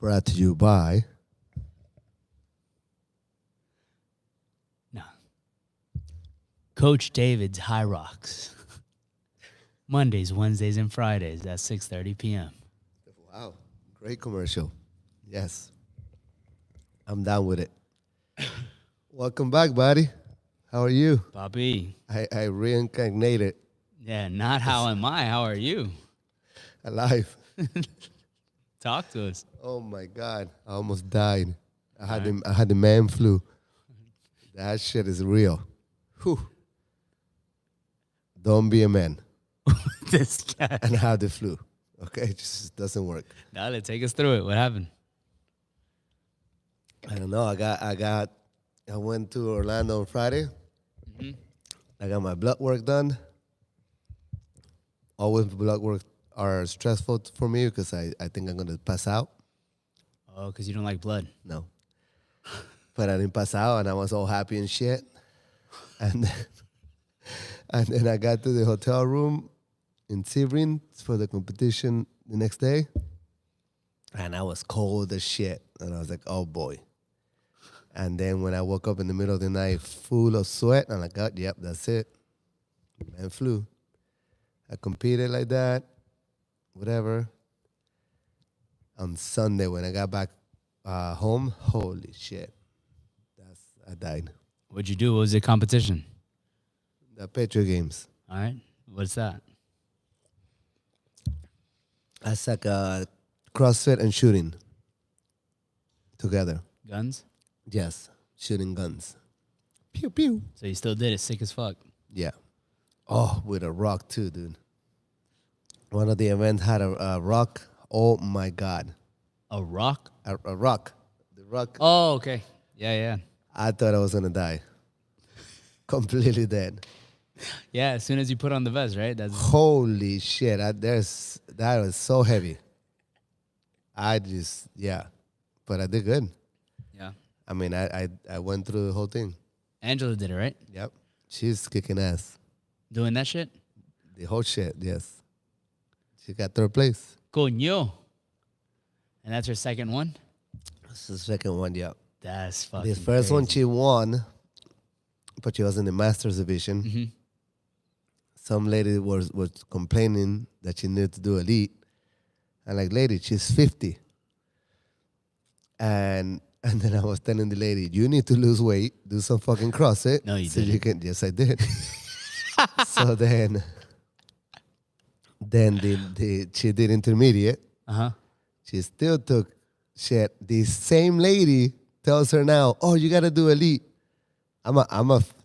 Brought to you by... No. Coach David's High Rocks. Mondays, Wednesdays, and Fridays at 6:30 p.m. Wow, great commercial. Yes. I'm down with it. Welcome back, buddy. How are you? Bobby. I reincarnated Yeah, not how am I. How are you? alive. Talk to us. Oh my God, I almost died. I had the man flu. That shit is real. Whew. Don't be a man This guy. and have the flu. Okay, it just doesn't work. Dale, take us through it. What happened? I don't know. I went to Orlando on Friday. Mm-hmm. I got my blood work done. Always blood work are stressful for me because I think I'm going to pass out. Oh, because you don't like blood. No. But I didn't pass out, and I was all happy and shit. And then I got to the hotel room in Sebring for the competition the next day. And I was cold as shit. And I was like, oh, boy. And then when I woke up in the middle of the night full of sweat, I'm like, oh, yep, that's it. Man flu. I competed like that, whatever. On Sunday when I got back home, holy shit. I died. What'd you do? What was the competition? The Patriot Games. All right. What's that? That's like CrossFit and shooting together. Guns? Yes, shooting guns. Pew, pew. So you still did it. Sick as fuck. Yeah. Oh, with a rock too, dude. One of the events had a rock. Oh, my God. A rock? A rock. The rock. Oh, okay. Yeah. I thought I was going to die. Completely dead. Yeah, as soon as you put on the vest, right? That's Holy shit. That was so heavy. But I did good. yeah. I mean, I went through the whole thing. Angela did it, right? Yep. She's kicking ass. Doing that shit? The whole shit, yes. She got third place. Coño. And that's her second one? That's the second one, yeah. That's fucking The first one crazy. she won, but she was in the Masters division. Mm-hmm. Some lady was complaining that she needed to do elite. I'm like, lady, she's 50. And then I was telling the lady, you need to lose weight, do some fucking CrossFit. No, you so didn't. You can. Yes, I did. So then she did intermediate. Uh-huh. She still took shit. The same lady tells her now, oh, you got to do elite.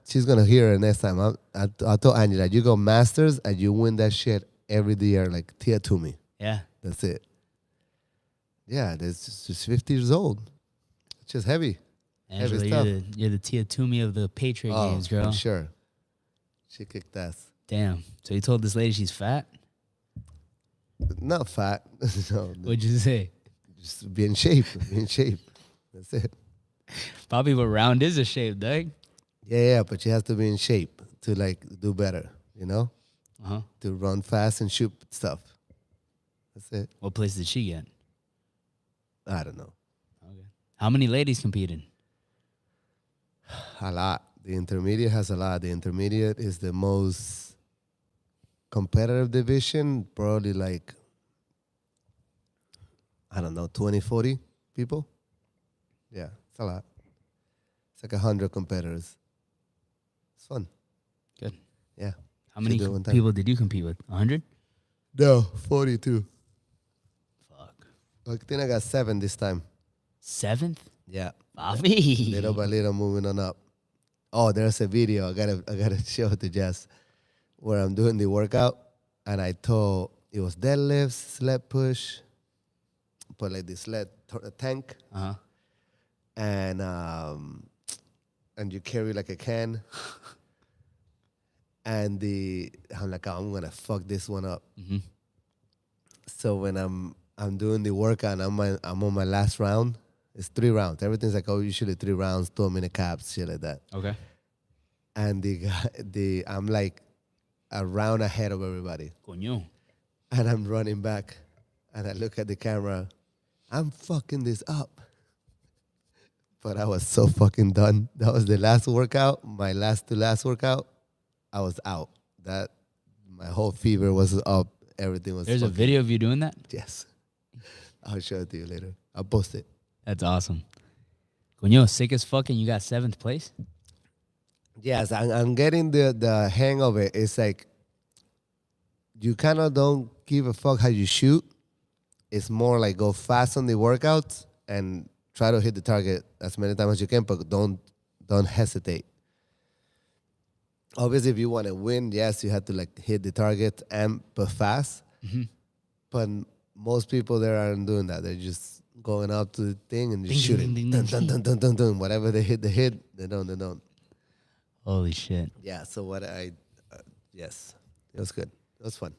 She's going to hear it next time. I told Angela, you go Masters and you win that shit every year, like Tia Toomey. Yeah. That's it. Yeah, she's 50 years old. It's just heavy. Angela, Heavy stuff. you're the Tia Toomey of the Patriot Games, girl. For sure. She kicked ass. Damn. So you told this lady she's fat? Not fat. No, What'd you say? just be in shape. Be in shape. That's it. Bobby, what round is a shape, Doug? Yeah, but she has to be in shape to like do better, you know? Uh-huh. To run fast and shoot stuff. That's it. What place did she get? I don't know. Okay. How many ladies competed? A lot. The intermediate has a lot. The intermediate is the most competitive division, probably like, I don't know, 20, 40 people. Yeah, it's a lot. It's like 100 competitors. It's fun. Good. Yeah. How many do it one time. people did you compete with? 100? No, 42. Fuck. I think I got 7 this time. 7th? Yeah. Bobby. Little by little moving on up. Oh, there's a video. I gotta show it to Jess where I'm doing the workout and I told it was deadlifts, sled push, put like the sled tank, Uh-huh. and you carry like a can. And I'm like, oh, I'm gonna fuck this one up. Mm-hmm. So when I'm doing the workout, I'm on my last round. It's 3 rounds. Everything's like, usually 3 rounds, 2-minute caps, shit like that. Okay. And I'm like a round ahead of everybody. Coño. And I'm running back. And I look at the camera. I'm fucking this up. But I was so fucking done. That was the last workout, my last to last workout. I was out. That my whole fever was up. Everything was. There's a video of you doing that? Yes, I'll show it to you later. I'll post it. That's awesome. Coño, sick as fucking. You got 7th place? Yes, I'm getting the hang of it. It's like you kind of don't give a fuck how you shoot. It's more like go fast on the workouts and try to hit the target as many times as you can, but don't hesitate. Obviously, if you want to win, yes, you have to like hit the target but fast. Mm-hmm. But most people there aren't doing that. They're just going up to the thing and just Ding, shooting. ding, ding, Dun, ding, dun, dun, dun, dun, dun. Whatever they hit. They don't. Holy shit. Yeah. So yes, it was good. It was fun.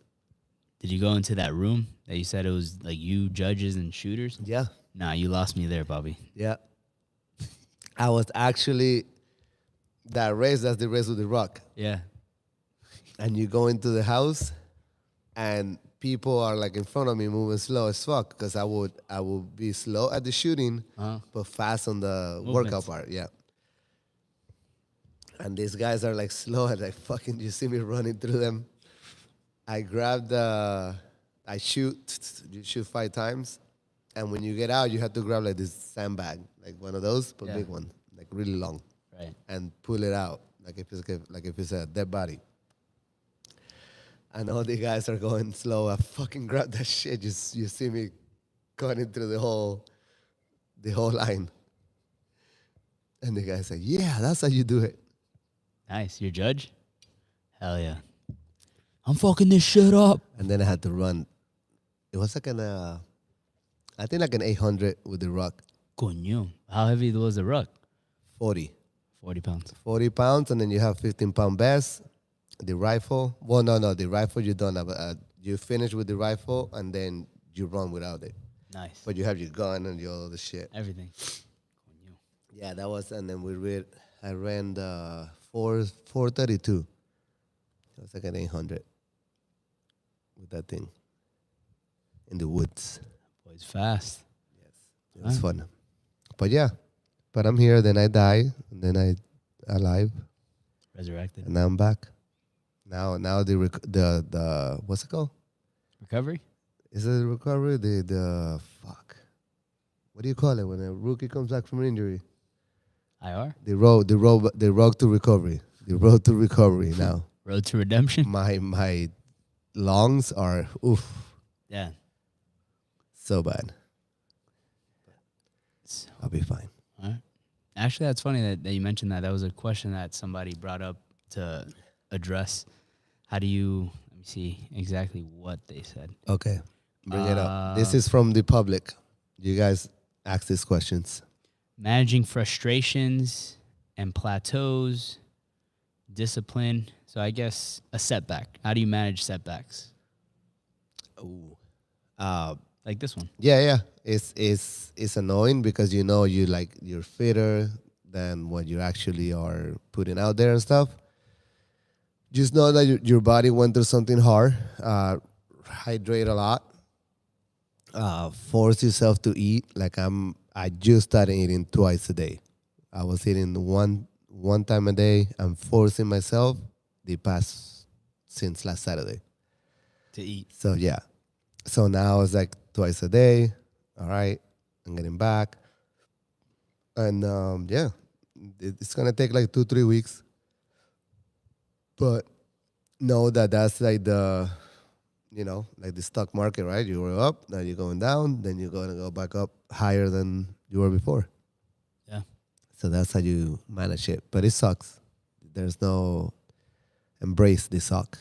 Did you go into that room that you said it was like you, judges, and shooters? Yeah. Nah, you lost me there, Bobby. Yeah. I was actually that's the race with the rock. Yeah. And you go into the house and people are like in front of me moving slow as fuck because I would be slow at the shooting but fast on the workout part. Yeah. And these guys are like slow and like fucking you see me running through them. I grab you shoot 5 times. And when you get out, you have to grab like this sandbag, like one of those, but big one, like really long. Right. And pull it out, like if it's a dead body. And all the guys are going slow. I fucking grab that shit. You see me cutting through the whole line. And the guy said, "Yeah, that's how you do it." Nice. Your judge? Hell yeah. I'm fucking this shit up. And then I had to run. It was like I think like an 800 with the rock. Coño. How heavy was the ruck? 40. 40 pounds. 40 pounds, and then you have 15-pound vest. The rifle. Well, no, the rifle you don't have. You finish with the rifle, and then you run without it. Nice. But you have your gun and your other shit. Everything. Coño. Yeah, that was, and then I ran the 432. It was like an 800 with that thing in the woods. Boy's fast. Yes, it was fun. But yeah, I'm here. Then I die, and then I alive, Resurrected. and now I'm back. Now the what's it called? Recovery? Is it recovery? The fuck. What do you call it when a rookie comes back from an injury? IR? The road to recovery. The road to recovery now. Road to redemption? My lungs are oof. Yeah. So bad. I'll be fine. All right. Actually, that's funny that you mentioned that. That was a question that somebody brought up to address. How do you, let me see exactly what they said. Okay. Bring it up. This is from the public. You guys ask these questions. Managing frustrations and plateaus, discipline. So I guess a setback. How do you manage setbacks? Ooh. Like this one. Yeah. It's annoying because you're fitter than what you actually are putting out there and stuff. Just know that your body went through something hard. Hydrate a lot. Force yourself to eat. Like I just started eating twice a day. I was eating one time a day. I'm forcing myself since last Saturday to eat. So yeah. So now it's like twice a day. All right. I'm getting back. And yeah, it's going to take like 2-3 weeks. But know that that's like like the stock market, right? You were up, now you're going down, then you're going to go back up higher than you were before. Yeah. So that's how you manage it. But it sucks. There's no embrace the suck,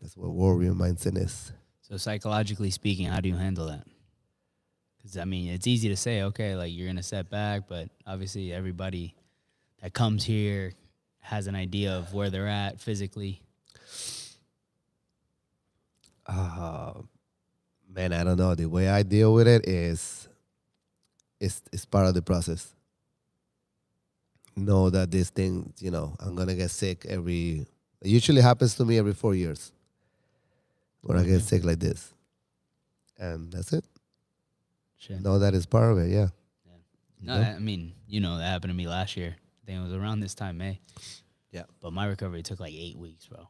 That's what warrior mindset is. So psychologically speaking, how do you handle that? Because, I mean, it's easy to say, okay, like you're going to set back, but obviously everybody that comes here has an idea of where they're at physically. Man, I don't know. The way I deal with it is it's part of the process. Know that this thing, I'm going to get sick it usually happens to me every 4 years where I get sick like this. And that's it. Shit. know that is part of it. Yeah. No, I mean, that happened to me last year. I think it was around this time, May. Yeah. But my recovery took like 8 weeks, bro.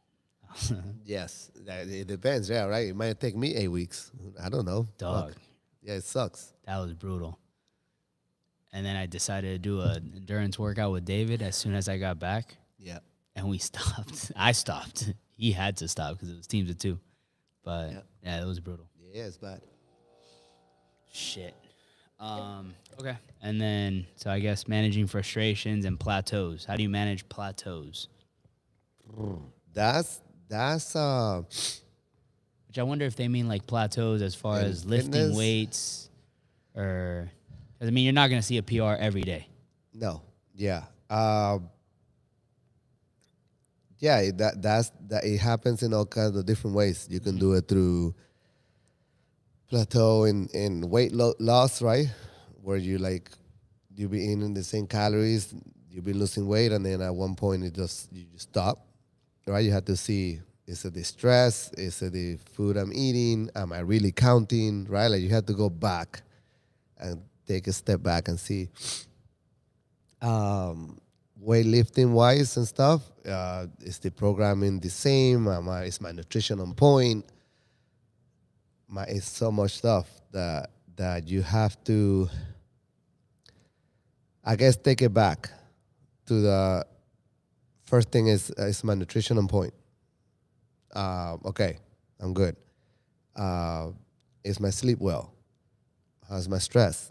Yes, it depends. Yeah, right. It might take me 8 weeks. I don't know. Dog. Fuck. Yeah, it sucks. That was brutal. And then I decided to do an endurance workout with David as soon as I got back. Yeah. And we stopped. I stopped. He had to stop because it was teams of 2. But, yeah, it was brutal. Yeah, it's bad. Shit. Okay. And then, so I guess managing frustrations and plateaus. How do you manage plateaus? That's Which I wonder if they mean like plateaus as far in as lifting fitness? weights or, because I mean, you're not going to see a PR every day. no. Yeah. Yeah, that it happens in all kinds of different ways. You can do it through plateau in weight loss, right? Where you be eating the same calories, you be losing weight, and then at one point you just stop, right? You have to see, is it the stress? Is it the food I'm eating? Am I really counting, right? Like you have to go back and take a step back and see. Weightlifting wise and stuff, is the programming the same? Is my nutrition on point? It's so much stuff that you have to, I guess, take it back to the first thing is my nutrition on point? Okay, I'm good. Is my sleep well? How's my stress?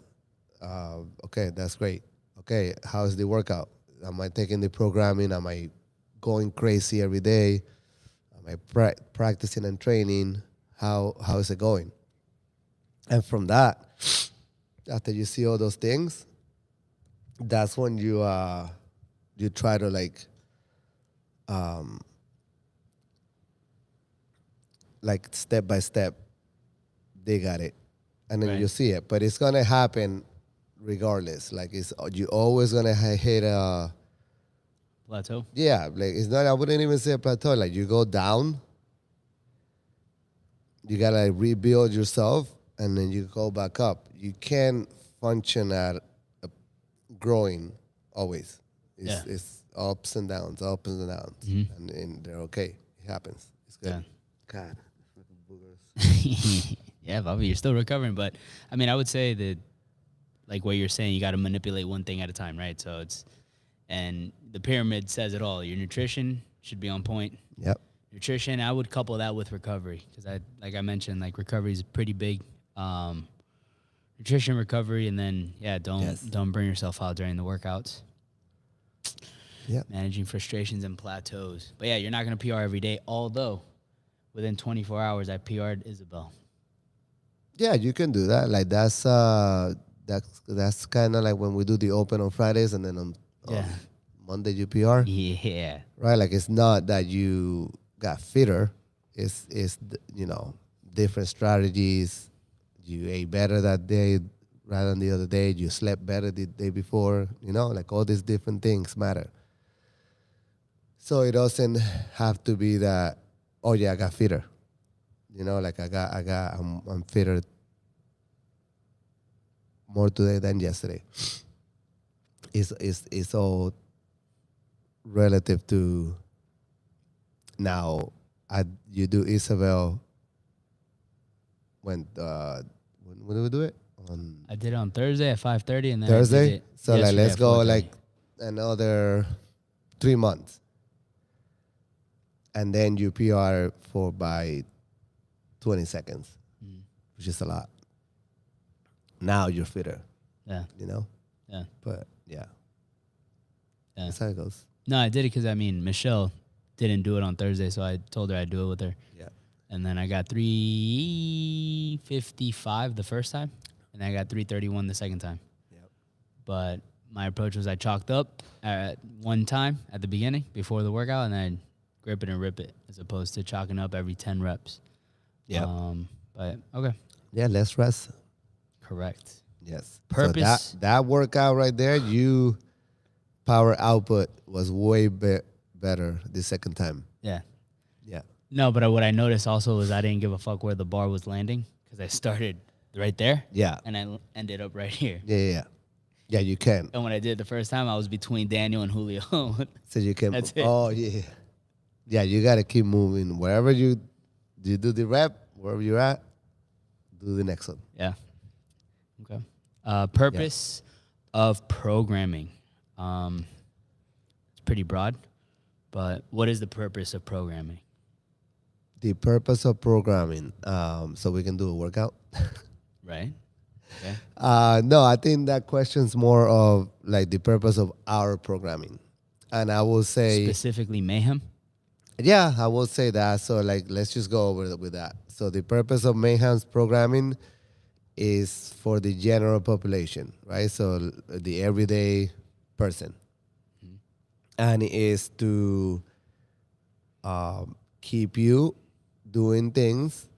Okay, that's great. Okay, how's the workout? Am I taking the programming? Am I going crazy every day? Am I practicing and training? How is it going? And from that, after you see all those things, that's when you try to like step by step dig at it, and then Right. you see it. But it's gonna happen regardless. Like you always gonna hit a Plateau? yeah. Like it's not. I wouldn't even say a plateau. Like you go down. You gotta rebuild yourself, and then you go back up. You can't function at growing always. It's ups and downs, and they're okay. It happens. It's good. Yeah. God, boogers. Yeah, Bobby, you're still recovering. But, I mean, I would say that, like what you're saying, you got to manipulate one thing at a time, right? So and the pyramid says it all. Your nutrition should be on point. Yep. Nutrition, I would couple that with recovery because like I mentioned, like recovery is pretty big. Nutrition, recovery, and then don't burn yourself out during the workouts. Yep. Managing frustrations and plateaus. But yeah, you're not gonna PR every day. Although within 24 hours, I PR'd Isabel. Yeah, you can do that. Like that's kind of like when we do the open on Fridays, and then on Monday you PR. Yeah. Right. Like it's not that you got fitter. It's different strategies. You ate better that day rather than the other day. You slept better the day before. Like all these different things matter. So it doesn't have to be that. Oh yeah, I got fitter. Like I'm fitter more today than yesterday. It's all relative to now. You do Isabel when do we do it? On I did it on Thursday at 5:30, and then Thursday. I did it So like yesterday let's at go 4:30. like another 3 months, and then you PR for by 20 seconds, which is a lot. Now you're fitter. Yeah. Yeah. But yeah. Yeah. That's how it goes. No, I did it because, I mean, Michelle didn't do it on Thursday, so I told her I'd do it with her. Yeah. And then I got 3:55 the first time, and I got 3:31 the second time. Yep. But my approach was I chalked up at one time at the beginning before the workout, and then grip it and rip it, as opposed to chalking up every 10 reps. Yeah. But, okay. Yeah, less rest. Correct. Yes. Purpose. So that workout right there, power output was way better the second time. Yeah. Yeah. No, but what I noticed also was I didn't give a fuck where the bar was landing because I started right there. Yeah. And I ended up right here. Yeah. Yeah, you can. And when I did it the first time, I was between Daniel and Julio. So you can. That's it. Oh, yeah. Yeah, you got to keep moving. Wherever you do the rep, wherever you're at, do the next one. Yeah. Okay. Purpose of programming. It's pretty broad, but what is the purpose of programming? The purpose of programming, so we can do a workout. Right. Okay. No, I think that question's more of like the purpose of our programming. And I will say, Specifically mayhem. yeah, I will say that. So like, let's just go over with that. So the purpose of Mayhem's programming is for the general population, right? So the everyday person. And it is to keep you doing things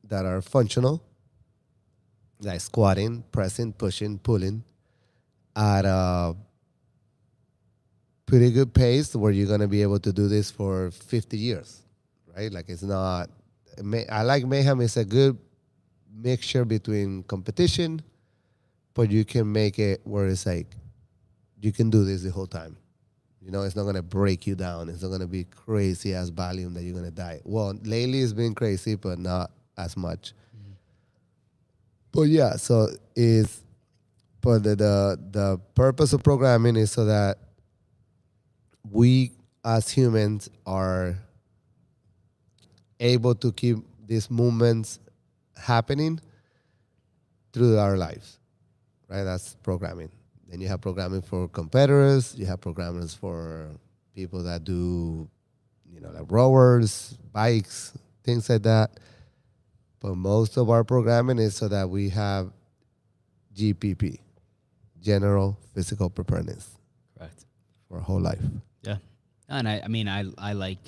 that are functional, like squatting, pressing, pushing, pulling, at a pretty good pace where you're going to be able to do this for 50 years, right? Like it's not, I like Mayhem. It's a good mixture between competition, but you can make it where it's like, you can do this the whole time. You know, it's not going to break you down. It's not going to be crazy ass volume that you're going to die. Well, lately it's been crazy, but not as much. Mm-hmm. But yeah, so it's, but the purpose of programming is so that we as humans are able to keep these movements happening through our lives, right? That's programming. Then you have programming for competitors. You have programmers for people that do, you know, like rowers, bikes, things like that. But most of our programming is so that we have GPP, general physical preparedness. Correct. For our whole life. Yeah. And I mean, I like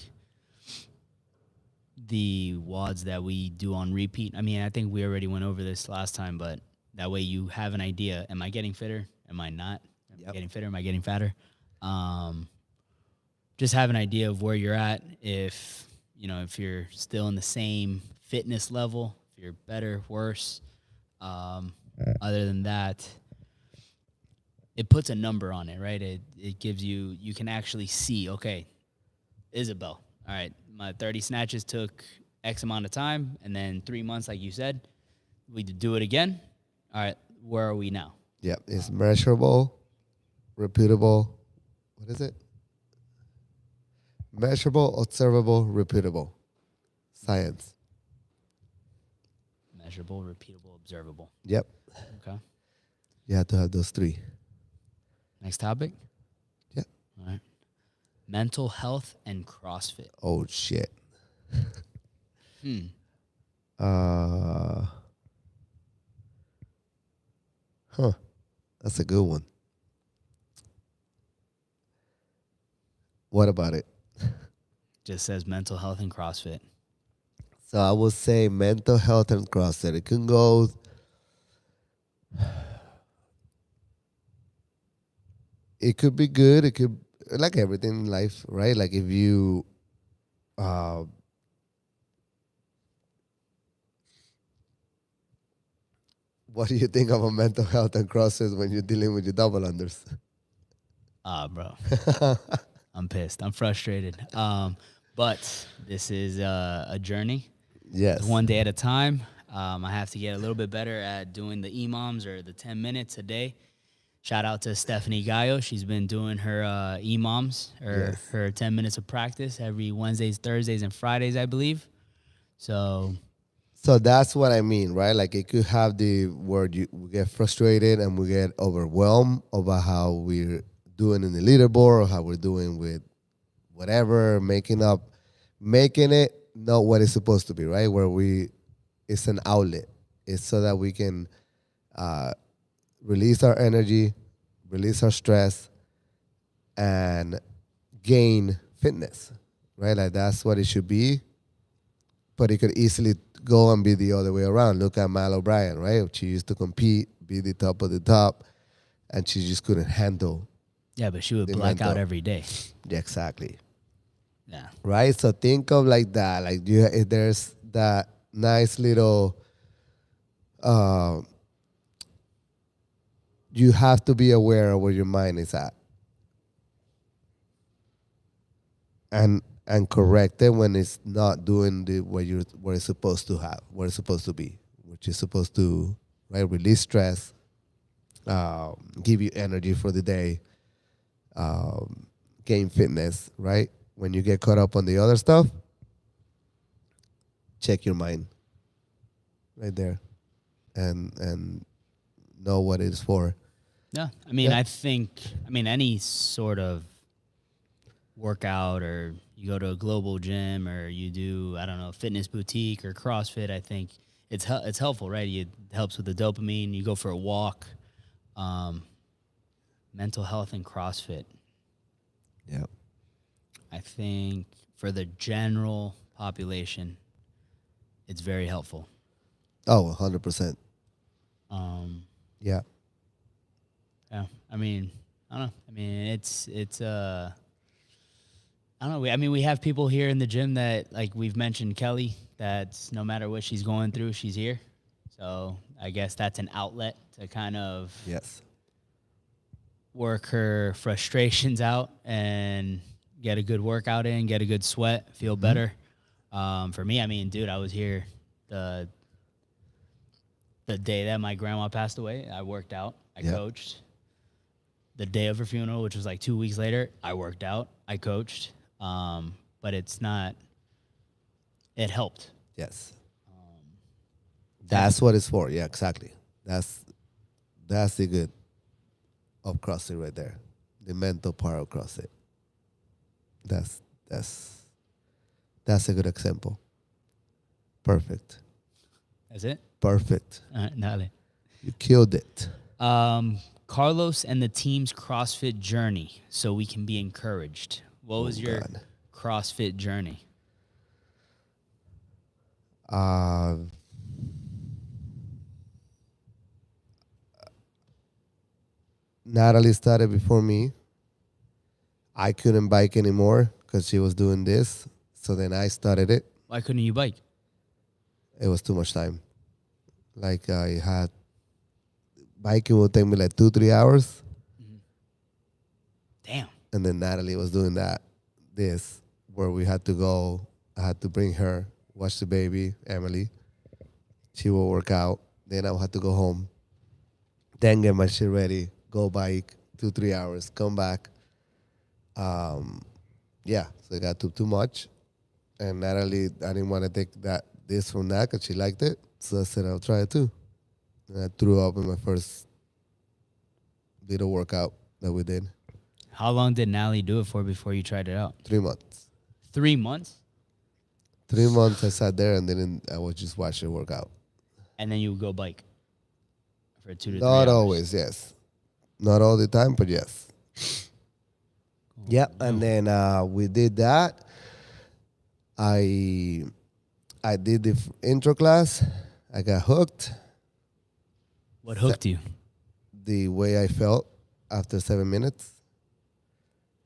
the WODs that we do on repeat. I mean, I think we already went over this last time, but that way you have an idea. Am I getting fitter? Am I not? Am I getting fitter? Am I getting fatter? Just have an idea of where you're at. If, you know, if you're still in the same fitness level, if you're better, worse. Other than that, it puts a number on it, right? It gives you, you can actually see, okay, Isabel, all right, my 30 snatches took X amount of time, and then 3 months, like you said, we do it again. All right, where are we now? Yeah, it's measurable, repeatable. What is it? Measurable, observable, repeatable. Science. Measurable, repeatable, observable. Yep. Okay. You have to have those three. Next topic? Yep. All right. Mental health and CrossFit. Oh, shit. That's a good one. What about it? Just says mental health and CrossFit. So I would say mental health and CrossFit. It can go. It could be good. It could, like everything in life, right? Like if you, what do you think of a mental health and CrossFit when you're dealing with your double unders? Bro. I'm pissed. I'm frustrated. But this is a journey. Yes. It's one day at a time. I have to get a little bit better at doing the EMOMs or the 10 minutes a day. Shout out to Stephanie Gallo. She's been doing her EMOMs, or her 10 minutes of practice every Wednesdays, Thursdays, and Fridays, I believe. So that's what I mean, right? Like it could have the word we get frustrated and we get overwhelmed about how we're doing in the leaderboard or how we're doing with whatever, making it not what it's supposed to be, right? Where it's an outlet. It's so that we can release our energy, release our stress, and gain fitness, right? Like that's what it should be. But it could easily go and be the other way around. Look at Mal O'Brien, right? She used to compete, be the top of the top, and she just couldn't handle. Yeah, but she would black out every day. Yeah, exactly. Yeah. Right? So think of like that. Like there's that nice little uh, you have to be aware of where your mind is at, and correct it when it's not doing the what it's supposed to have, what it's supposed to be, which is supposed to, right, release stress, give you energy for the day, gain fitness, right? When you get caught up on the other stuff, check your mind right there, and know what it is for. Yeah. I mean, Yeah. I mean, any sort of workout, or you go to a global gym, or you do, I don't know, fitness boutique or CrossFit, I think it's helpful, right? It helps with the dopamine. You go for a walk. Mental health and CrossFit. Yeah. I think for the general population, it's very helpful. Oh, 100%. Yeah. Yeah. I mean, I don't know. I mean, it's I don't know. I mean, we have people here in the gym that, like we've mentioned, Kelly, that's no matter what she's going through, she's here. So I guess that's an outlet to kind of Yes. work her frustrations out and get a good workout in, get a good sweat, feel better. For me, I mean, dude, I was here the day that my grandma passed away. I worked out. I coached. The day of her funeral, which was like 2 weeks later, I worked out. I coached. But it's not. It helped. Yes. That's what it's for. Yeah, exactly. That's the good of CrossFit right there. The mental part of CrossFit. That's a good example. Perfect. That's it. Perfect. Dale. You killed it. Carlos and the team's CrossFit journey, so we can be encouraged. What was your CrossFit journey? Natalie started before me. I couldn't bike anymore because she was doing this. So then I started it. Why couldn't you bike? It was too much time. Like I had biking would take me like 2-3 hours. Damn. And then Natalie was doing this where we had to go. I had to bring her, watch the baby, Emily. She will work out. Then I would have to go home. Then get my shit ready, go bike 2-3 hours, come back. Yeah, so it got too much. And Natalie, I didn't want to take this from that because she liked it. So I said I'll try it too. And I threw up in my first little workout that we did. How long did Natalie do it for before you tried it out? 3 months. 3 months? 3 months I sat there and then I would just watch her work out. And then you would go bike for 2 to 3 hours? Not always, yes. Not all the time, but yes. Yep, and then we did that. I did the intro class. I got hooked. What hooked you? The way I felt after 7 minutes.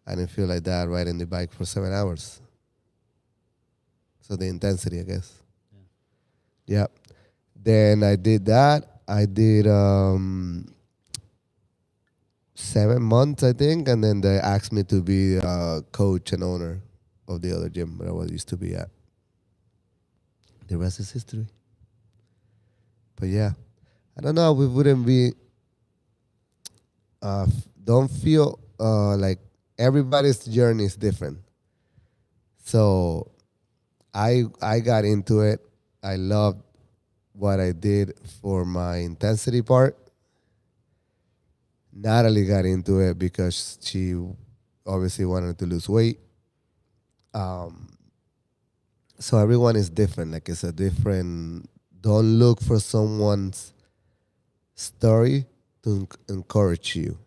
I didn't feel like that riding the bike for 7 hours. So the intensity, I guess. Yeah. Yep. Then I did that. I did 7 months, I think, and then they asked me to be coach and owner of the other gym that I used to be at. The rest is history. But yeah, I don't know. We wouldn't be. Don't feel like everybody's journey is different. So I got into it. I loved what I did for my intensity part. Natalie got into it because she obviously wanted to lose weight. So everyone is different. Like it's a different. Don't look for someone's story to encourage you.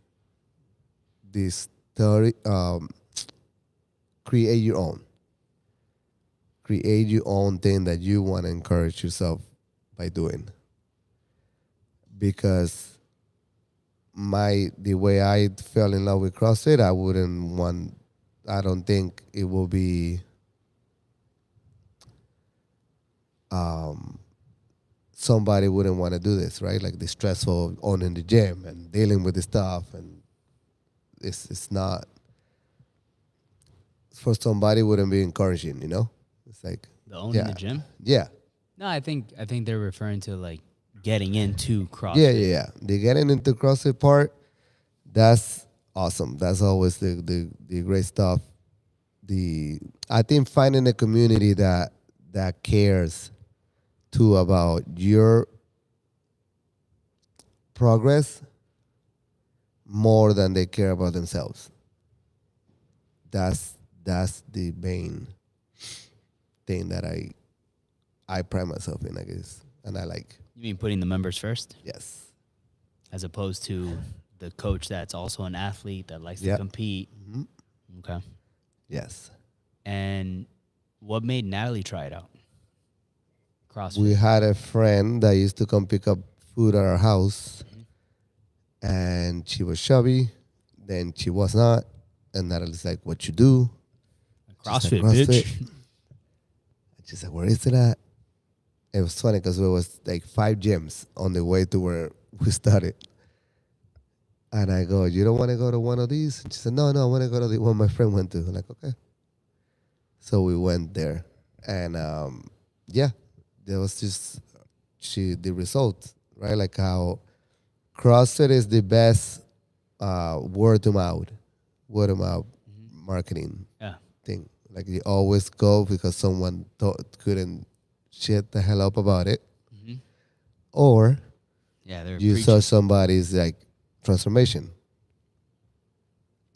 This story, create your own. Create your own thing that you want to encourage yourself by doing. Because the way I fell in love with CrossFit, I don't think it will be somebody wouldn't want to do this, right? Like the stressful of owning the gym and dealing with the stuff, and it's not for somebody wouldn't be encouraging, It's like The owning yeah, the gym? yeah, No, I think they're referring to like getting into CrossFit. yeah. The getting into CrossFit part, that's awesome. That's always the great stuff. I think finding a community that cares too about your progress more than they care about themselves. That's the main thing that I pride myself in, I guess, and I like. You mean putting the members first, Yes. as opposed to the coach that's also an athlete that likes to Yep. compete? Mhm. Okay. Yes. And what made Natalie try it out? CrossFit. We had a friend that used to come pick up food at our house, and she was chubby. Then she was not, and Natalie's like, "What you do?" CrossFit, She's like, bitch. And she's like, "Where is it at?" It was funny because there was like 5 gyms on the way to where we started. And I go, "You don't want to go to one of these?" And she said, No, I want to go to the one my friend went to. I'm like, okay. So we went there. And yeah, there was just the result, right? Like how CrossFit is the best word of mouth marketing Yeah. thing. Like you always go because someone couldn't shit the hell up about it. Mm-hmm. Or Yeah, they're you preaching. saw somebody's like transformation.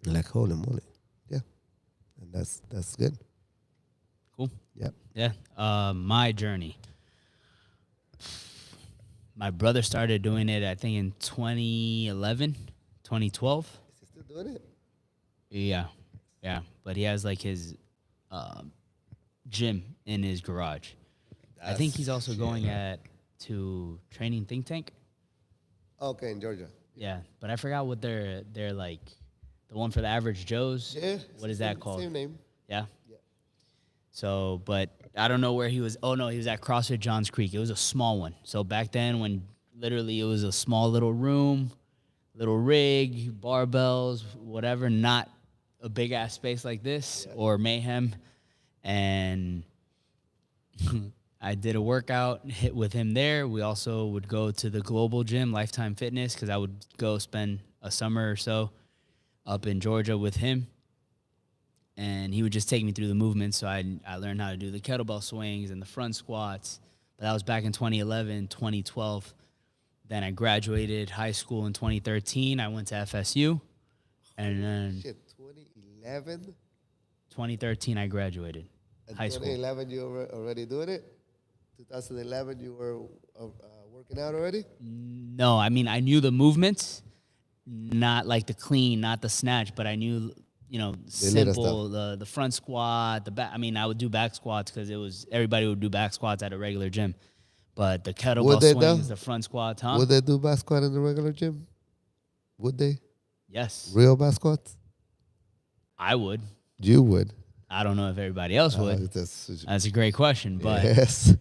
You're like, holy moly. Yeah. And that's good. Cool. Yeah. Yeah. My journey. My brother started doing it, I think, in 2011, 2012. Is he still doing it? Yeah. Yeah. But he has like his gym in his garage. I think he's also going to Training Think Tank. Okay, in Georgia. Yeah. But I forgot what they're like, the one for the average Joes. Yeah. What is that called? Same name. Yeah. Yeah. So, but I don't know where he was. Oh, no, he was at CrossFit Johns Creek. It was a small one. So back then when literally it was a small little room, little rig, barbells, whatever, not a big-ass space like this or Mayhem. And I did a workout hit with him there. We also would go to the global gym, Lifetime Fitness, because I would go spend a summer or so up in Georgia with him. And he would just take me through the movements. So I learned how to do the kettlebell swings and the front squats. But that was back in 2011, 2012. Then I graduated high school in 2013. I went to FSU. And then Shit, 2011? 2013, I graduated high school. 2011, you were already doing it? 2011, you were working out already? No, I mean, I knew the movements, not like the clean, not the snatch, but I knew, little simple, the front squat, the back. I mean, I would do back squats because everybody would do back squats at a regular gym. But the kettlebell swings, the front squats, huh? Would they do back squat in the regular gym? Would they? Yes. Real back squats? I would. You would. I don't know if everybody else would. That's That's a great question, but yes.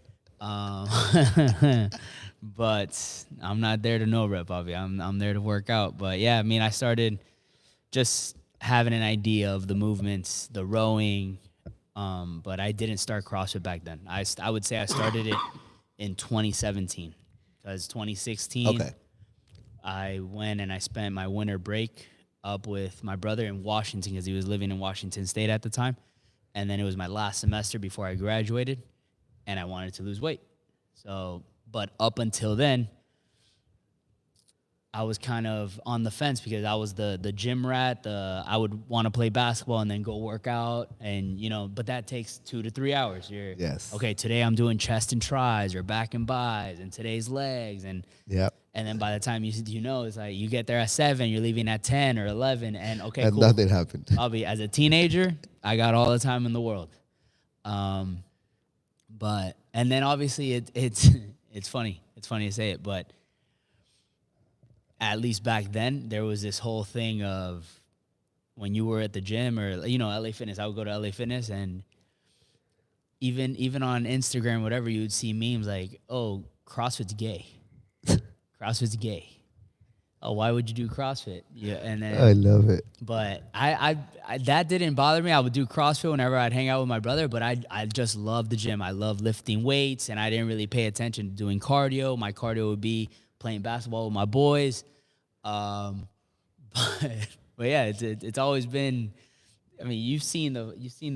but I'm not there to no rep, Bobby. I'm there to work out. But yeah, I mean, I started just having an idea of the movements, the rowing, but I didn't start CrossFit back then. I would say I started it in 2017 because 2016 Okay. I went and I spent my winter break up with my brother in Washington because he was living in Washington State at the time. And then it was my last semester before I graduated, and I wanted to lose weight. So, but up until then, I was kind of on the fence because I was the gym rat. I would want to play basketball and then go work out, and but that takes 2 to 3 hours. Yes. Okay, today I'm doing chest and tris or back and bis, and today's legs, and Yep. and then by the time it's like you get there at 7, you're leaving at 10 or 11, and okay, And cool. nothing happened. Bobby, as a teenager, I got all the time in the world. But and then obviously it's funny. It's funny to say it, but at least back then there was this whole thing of when you were at the gym or LA Fitness. I would go to LA Fitness, and even on Instagram, whatever, you would see memes like, "Oh, CrossFit's gay. CrossFit's gay. Oh, why would you do CrossFit? Yeah, and then I love it. but I that didn't bother me. I would do CrossFit whenever I'd hang out with my brother, but I just love the gym. I love lifting weights, and I didn't really pay attention to doing cardio. My cardio would be playing basketball with my boys. But yeah, it's always been. I mean, you've seen the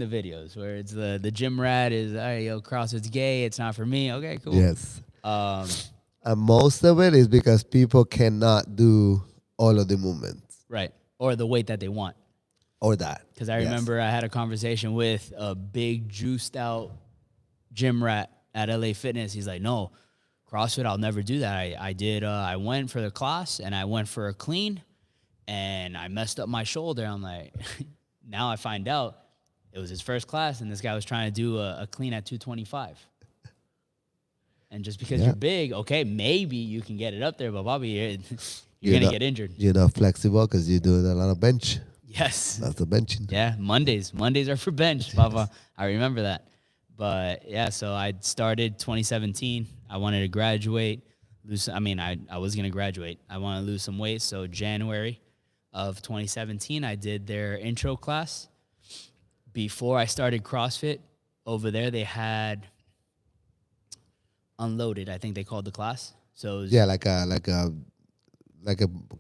videos where it's the gym rat is, hey, yo, CrossFit's gay. It's not for me. Okay, cool. Yes. And most of it is because people cannot do all of the movements. Right. Or the weight that they want. Or that. Because I remember I had a conversation with a big juiced out gym rat at LA Fitness. He's like, no, CrossFit, I'll never do that. I went for the class and I went for a clean and I messed up my shoulder. I'm like, now I find out it was his first class and this guy was trying to do a clean at 225. And just because you're big, okay, maybe you can get it up there, but Bobby, you're going to get injured. You're not flexible because you're doing a lot of bench. Yes. That's the benching. Yeah, Mondays are for bench, Baba. I remember that. But, yeah, so I started 2017. I wanted to graduate. I was going to graduate. I wanted to lose some weight. So January of 2017, I did their intro class. Before I started CrossFit, over there they had Unloaded, I think they called the class. So it was like a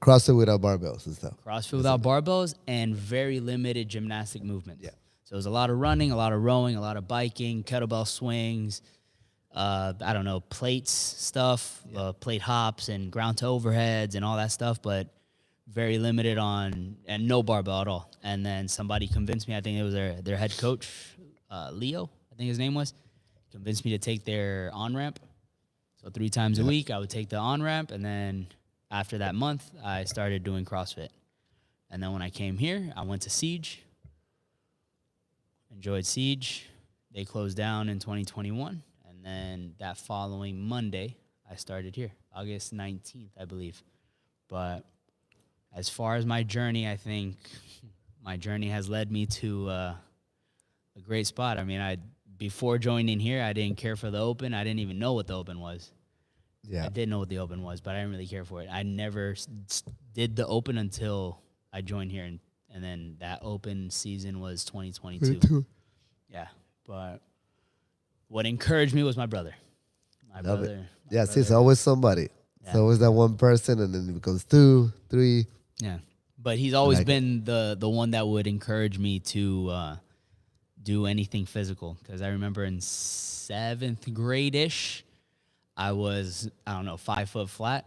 CrossFit without barbells and stuff. CrossFit without barbells and very limited gymnastic movements. Yeah. So it was a lot of running, a lot of rowing, a lot of biking, kettlebell swings, plates stuff, plate hops and ground to overheads and all that stuff, but very limited on, and no barbell at all. And then somebody convinced me, I think it was their head coach, Leo, I think his name was, convinced me to take their on-ramp. So 3 times a week, I would take the on-ramp, and then after that month, I started doing CrossFit. And then when I came here, I went to Siege. Enjoyed Siege. They closed down in 2021. And then that following Monday, I started here, August 19th, I believe. But as far as my journey, I think my journey has led me to a great spot. I mean, before joining here, I didn't care for the Open. I didn't even know what the Open was. Yeah. I did know what the Open was, but I didn't really care for it. I never did the Open until I joined here, and then that Open season was 2022. Yeah, but what encouraged me was my brother. Love it. Yes, it's always somebody. Yeah. It's always that one person, and then it becomes 2, 3. Yeah, but he's always been the one that would encourage me to do anything physical, because I remember in 7th grade-ish, I was, 5 foot flat,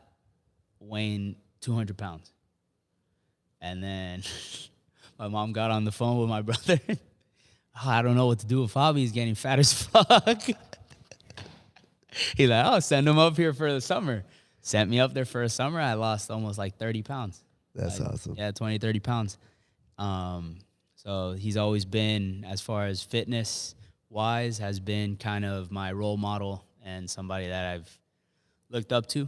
weighing 200 pounds. And then my mom got on the phone with my brother. I don't know what to do with Fabi. He's getting fat as fuck. He's like, send him up here for the summer. Sent me up there for a summer. I lost almost like 30 pounds. That's awesome. Yeah, 20, 30 pounds. So he's always been, as far as fitness-wise, has been kind of my role model and somebody that I've looked up to.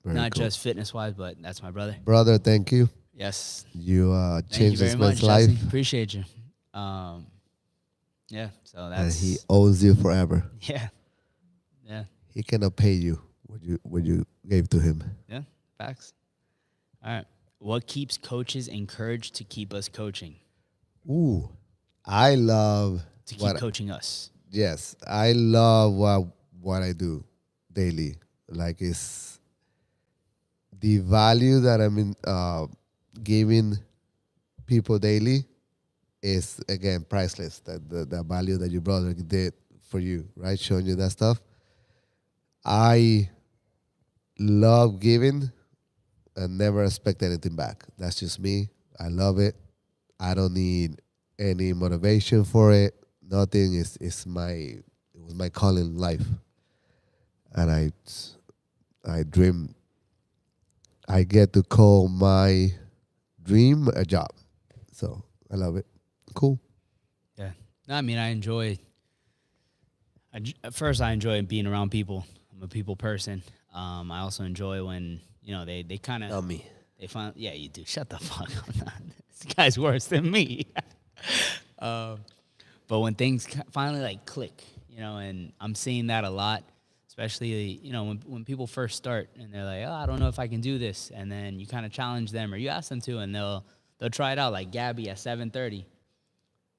Not just fitness-wise, but that's my brother. Brother, thank you. Yes. You changed this man's life. Jesse. Appreciate you. Yeah, so that's... And he owes you forever. Yeah. Yeah. He cannot pay you what you gave to him. Yeah, facts. All right. What keeps coaches encouraged to keep us coaching? Ooh, I love... To keep coaching us. Yes, I love what I do daily. Like, it's the value that I'm giving people daily is, again, priceless. The value that your brother did for you, right? Showing you that stuff. I love giving and never expect anything back. That's just me. I love it. I don't need any motivation for it. Nothing. It was my calling in life. And I dream. I get to call my dream a job. So I love it. Cool. Yeah. No, I mean, I enjoy being around people. I'm a people person. I also enjoy when, they kind of... Not me. They find, yeah, you do. Shut the fuck up. This guy's worse than me. But when things finally, click, and I'm seeing that a lot, especially, when people first start and they're like, oh, I don't know if I can do this. And then you kind of challenge them or you ask them to, and they'll try it out. Like Gabby at 7:30.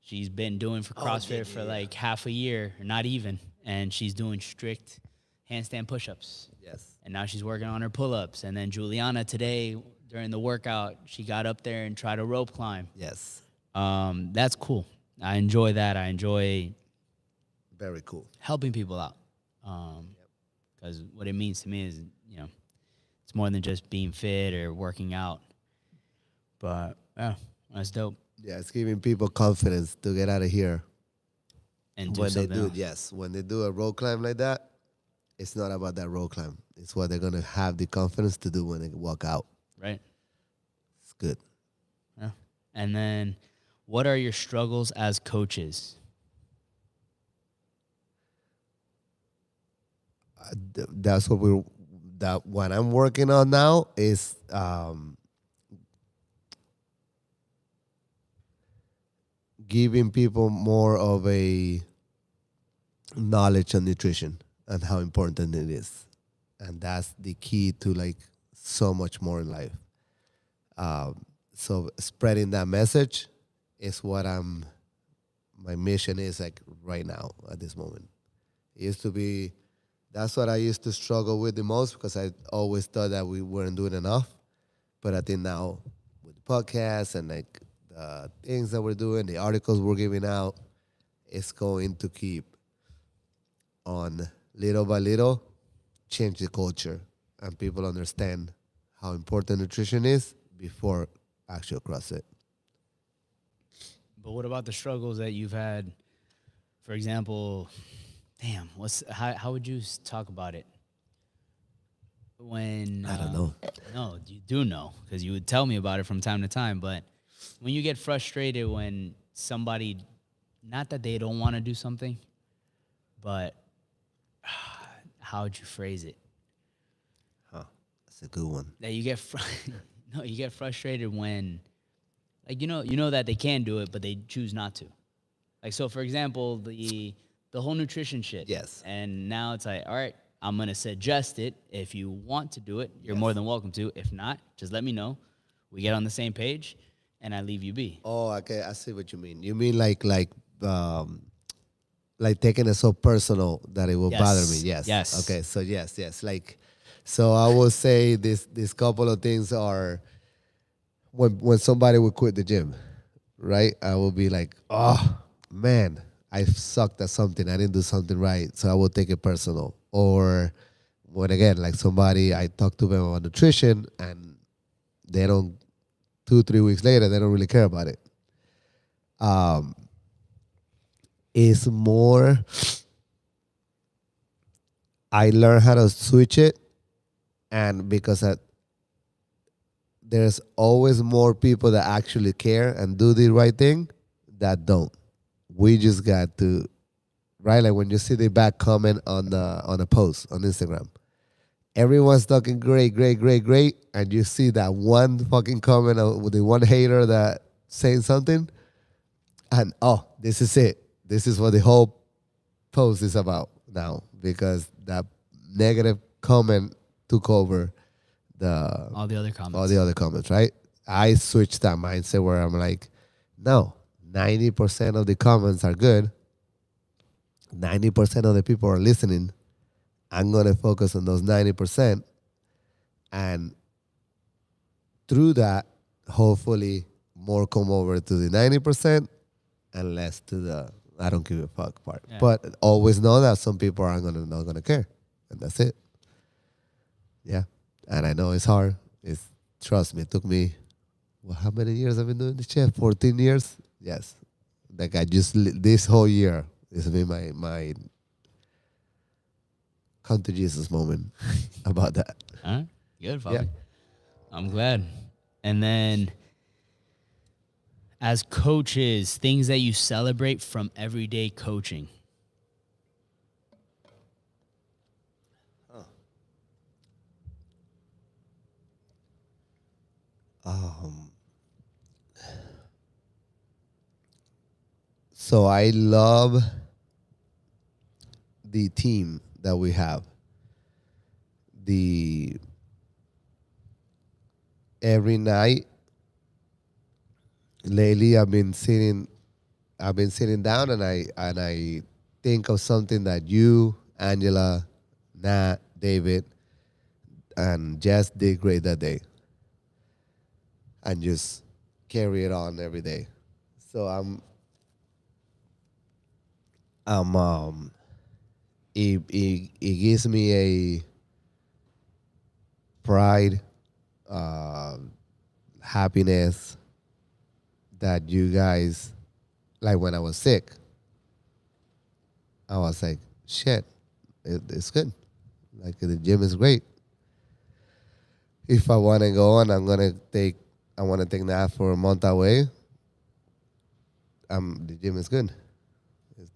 She's been doing for CrossFit for like half a year, or not even. And she's doing strict handstand push-ups. Yes. And now she's working on her pull-ups. And then Juliana today, during the workout, she got up there and tried a rope climb. Yes. That's cool. I enjoy that. I enjoy Very cool. helping people out. Because what it means to me is, it's more than just being fit or working out. But, yeah, that's dope. Yeah, it's giving people confidence to get out of here. And do When they something do, else. yes, when they do a rope climb like that, it's not about that rope climb. It's what they're gonna have the confidence to do when they walk out. Right? It's good. Yeah. And then, what are your struggles as coaches? That's what I'm working on now is giving people more of a knowledge on nutrition and how important it is, and that's the key to like so much more in life. So spreading that message is what my mission is like right now at this moment. It used to be, that's what I used to struggle with the most because I always thought that we weren't doing enough. But I think now with the podcast and like the things that we're doing, the articles we're giving out, it's going to keep on little by little change the culture and people understand how important nutrition is before actual CrossFit. But what about the struggles that you've had? For example, how would you talk about it? When I don't know. No, you do know because you would tell me about it from time to time. But when you get frustrated when somebody, not that they don't want to do something, but how would you phrase it? That's a good one. That you get you get frustrated when, like, you know that they can do it, but they choose not to. Like, so for example, the whole nutrition shit. Yes. And now it's like, all right, I'm gonna suggest it. If you want to do it, you're more than welcome to. If not, just let me know. We get on the same page, and I leave you be. Oh, okay. I see what you mean. You mean like taking it so personal that it will Yes. bother me. Yes. Yes. Okay. So yes. Like, so I will say this couple of things are when somebody would quit the gym, right? I will be like, oh man, I sucked at something. I didn't do something right. So I will take it personal. Or when again, like somebody, I talk to them about nutrition and they don't, 2-3 weeks later, they don't really care about it. It's more, I learned how to switch it, and because there's always more people that actually care and do the right thing that don't. We just got to, right? Like when you see the back comment on a post on Instagram, everyone's talking great, and you see that one fucking comment with the one hater that saying something, and this is it. This is what the whole post is about now because that negative comment took over All the other comments. all the other comments, right? I switched that mindset where I'm like, no, 90% of the comments are good. 90% of the people are listening. I'm going to focus on those 90%. And through that, hopefully more come over to the 90% and less to the I don't give a fuck part. Yeah. But always know that some people are not gonna care. And that's it. Yeah. And I know it's hard. Trust me, it took me, how many years I've been doing this shit? 14 years? Yes. Like I just, this whole year, this has been my come to Jesus moment about that. All right. Good, Fabi. Yeah. I'm glad. And then, as coaches, things that you celebrate from everyday coaching. So I love the team that we have. the every night lately I've been sitting down and I think of something that you, Angela, Nat, David, and Jess did great that day, and just carry it on every day. So I'm it gives me a pride, uh, happiness that you guys, like when I was sick, I was like, shit, it's good. Like the gym is great. If I want to go on, I want to take that for a month away. The gym is good.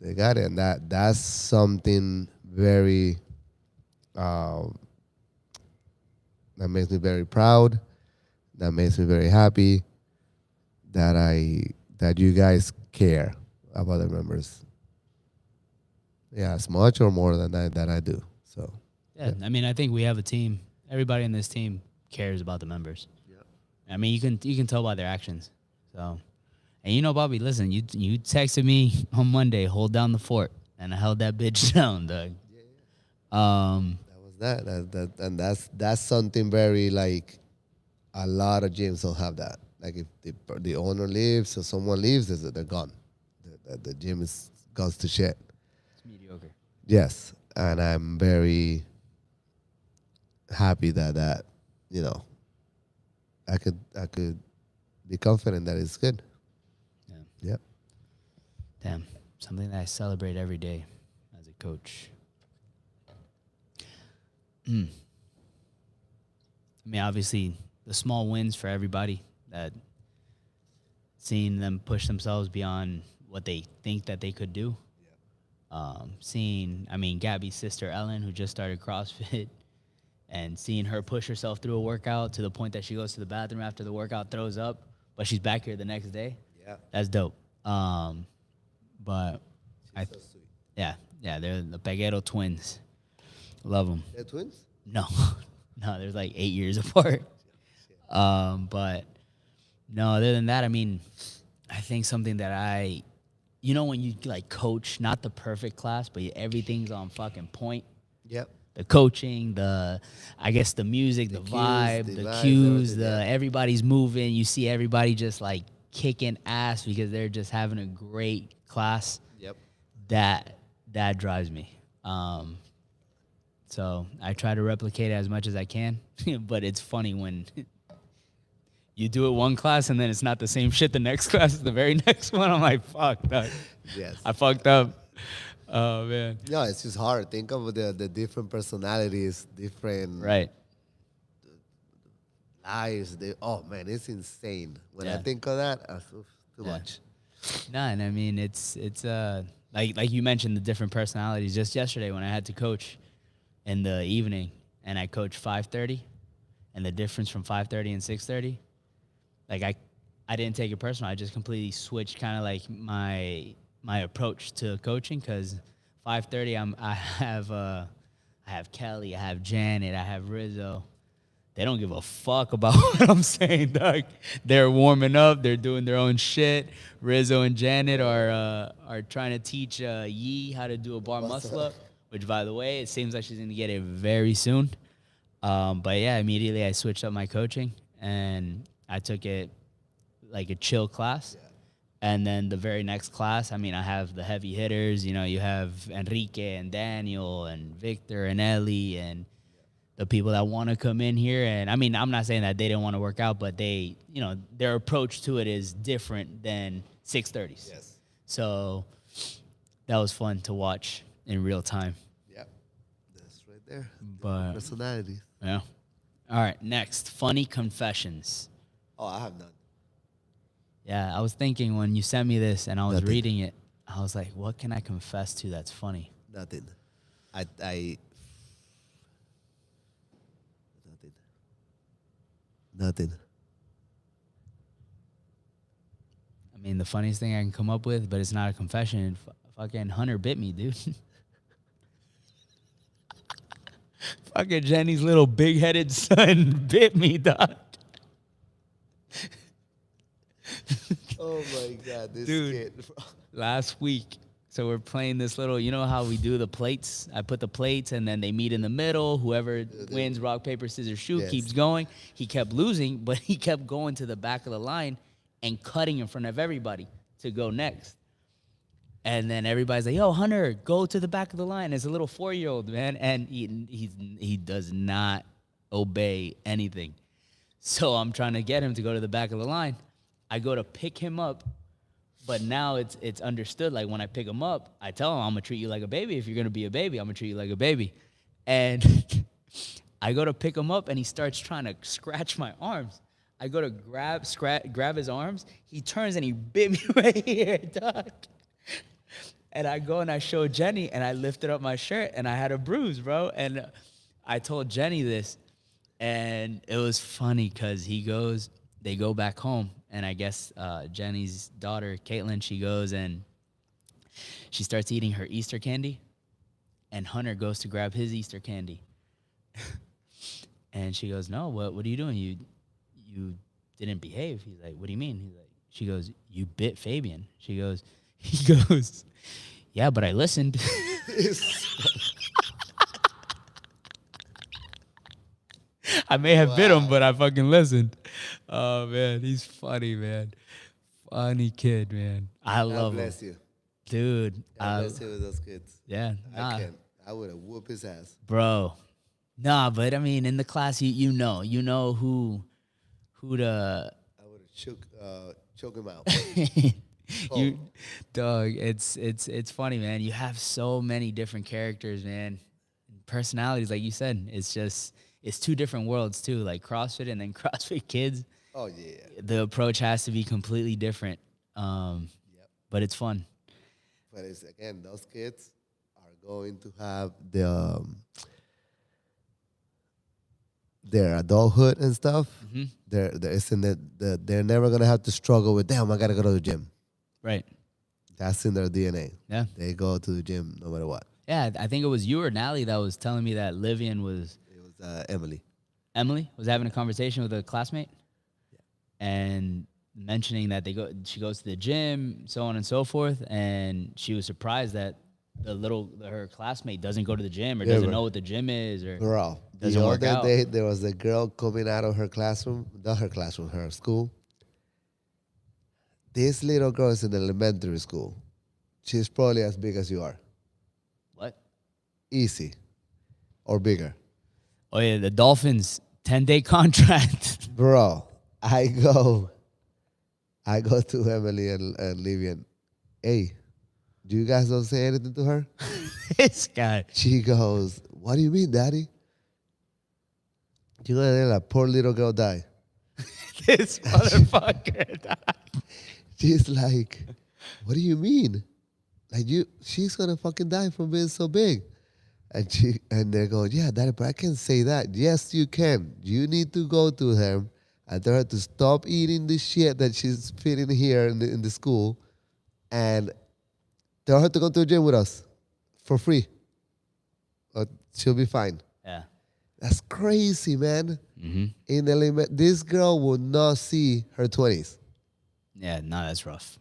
They got it, and that's something very uh, that makes me very proud. That makes me very happy that you guys care about the members. Yeah, as much or more than I do. So Yeah, I mean, I think we have a team. Everybody in this team cares about the members. Yep. I mean, you can tell by their actions. So, and you know, Bobby, listen, you texted me on Monday, hold down the fort, and I held that bitch down, Doug. that was and that's something very like a lot of gyms don't have that. Like if the owner leaves or someone leaves, they're gone. The gym is goes to shit. It's mediocre. Yes, and I'm very happy that you know I could be confident that it's good. Yeah. Yep. Damn, something that I celebrate every day as a coach. I mean, obviously, the small wins for everybody, that seeing them push themselves beyond what they think that they could do. Seeing, I mean, Gabby's sister, Ellen, who just started CrossFit, and seeing her push herself through a workout to the point that she goes to the bathroom after the workout, throws up, but she's back here the next day. Yeah. That's dope. But She's so sweet. yeah, they're the Peguero twins. Love them. They're twins? No, no, they're like 8 years apart. But no, other than that, I mean, I think something that you know, when you like coach, not the perfect class, but everything's on fucking point. Yep. The coaching, I guess the music, the cues, vibe, the the vibes, cues, everything, yeah. everybody's moving. You see everybody just like kicking ass because they're just having a great class. Yep. That drives me. So I try to replicate it as much as I can, but it's funny when you do it one class and then it's not the same shit the next class, the very next one. I'm like, fuck, dog. Yes. I fucked up. Oh, man. No, it's just hard. Think of the different personalities, different Right. lives. Oh man, it's insane. When I Yeah. think of that, too Yeah. much. No, and I mean, it's like you mentioned, the different personalities. Just yesterday when I had to coach in the evening and I coached 5:30, and the difference from 5:30 and 6:30, like I didn't take it personal. I just completely switched kind of like my approach to coaching, because 5:30 I have Kelly, I have Janet, I have Rizzo. They don't give a fuck about what I'm saying, dog. They're warming up. They're doing their own shit. Rizzo and Janet are trying to teach Yi how to do a bar muscle up, which, by the way, it seems like she's going to get it very soon. But, yeah, immediately I switched up my coaching, and I took it like a chill class. Yeah. And then the very next class, I mean, I have the heavy hitters. You know, you have Enrique and Daniel and Victor and Ellie and the people that want to come in here. And I mean, I'm not saying that they didn't want to work out, but they, you know, their approach to it is different than 630s. Yes. So that was fun to watch in real time. Yep. That's right there. But Personality. yeah. All right. Next, funny confessions. Oh, I have none. Yeah, I was thinking when you sent me this and I was Nothing. reading it, I was like, what can I confess to that's funny? Nothing. Nothing. I mean, the funniest thing I can come up with, but it's not a confession. Fucking Hunter bit me, dude. Fucking Jenny's little big-headed son bit me, dog. Oh my God, this Dude. kid. Last week. So we're playing this little, you know how we do the plates? I put the plates and then they meet in the middle. Whoever wins rock, paper, scissors, shoot Yes. keeps going. He kept losing, but he kept going to the back of the line and cutting in front of everybody to go next. And then everybody's like, yo, Hunter, go to the back of the line. It's a little 4-year-old, man. And he does not obey anything. So I'm trying to get him to go to the back of the line. I go to pick him up, but now it's understood. Like when I pick him up, I tell him, I'm going to treat you like a baby. If you're going to be a baby, I'm going to treat you like a baby. And I go to pick him up, and he starts trying to scratch my arms. I go to grab his arms. He turns, and he bit me right here, dog. And I go and I show Jenny, and I lifted up my shirt, and I had a bruise, bro. And I told Jenny this, and it was funny because they go back home, and I guess Jenny's daughter, Caitlin, she goes and she starts eating her Easter candy, and Hunter goes to grab his Easter candy. And she goes, no, what are you doing? You didn't behave. He's like, what do you mean? She goes, you bit Fabian. He goes, yeah, but I listened. I may have bit him, but I fucking listened. Oh, man, he's funny, man. Funny kid, man. I love him. God bless you. Dude. God bless you with those kids. Yeah. Nah. I can't. I would have whooped his ass. Bro. Nah, but I mean, in the class, you know who the... I would have choke him out. Dog, it's funny, man. You have so many different characters, man. Personalities, like you said. It's two different worlds too, like CrossFit and then CrossFit Kids. Oh yeah. The approach has to be completely different. But it's fun. But it's again, those kids are going to have their adulthood and stuff. Mm-hmm. They're never gonna have to struggle with, damn, I gotta go to the gym. Right. That's in their DNA. Yeah. They go to the gym no matter what. Yeah, I think it was you or Nally that was telling me that Livian was... It was Emily. Emily was having a conversation with a classmate, and mentioning that she goes to the gym, so on and so forth, and she was surprised that her classmate doesn't go to the gym or doesn't know what the gym is or doesn't work out. The other day, there was a girl coming out of her classroom, not her classroom, her school. This little girl is in elementary school. She's probably as big as you are. What? Easy. Or bigger. Oh, yeah, the Dolphins, 10-day contract. Bro, I go to Emily and Livian. Hey, do you guys don't say anything to her? This guy. She goes, what do you mean, Daddy? You're going to let a poor little girl die. This motherfucker. She's like, what do you mean? Like she's going to fucking die from being so big. And they're going, yeah, Daddy, but I can't say that. Yes, you can. You need to go to her and tell her to stop eating the shit that she's feeding here in the school, and tell her to go to the gym with us for free. But she'll be fine. Yeah. That's crazy, man. Mm-hmm. This girl will not see her 20s. Yeah, no, that's rough.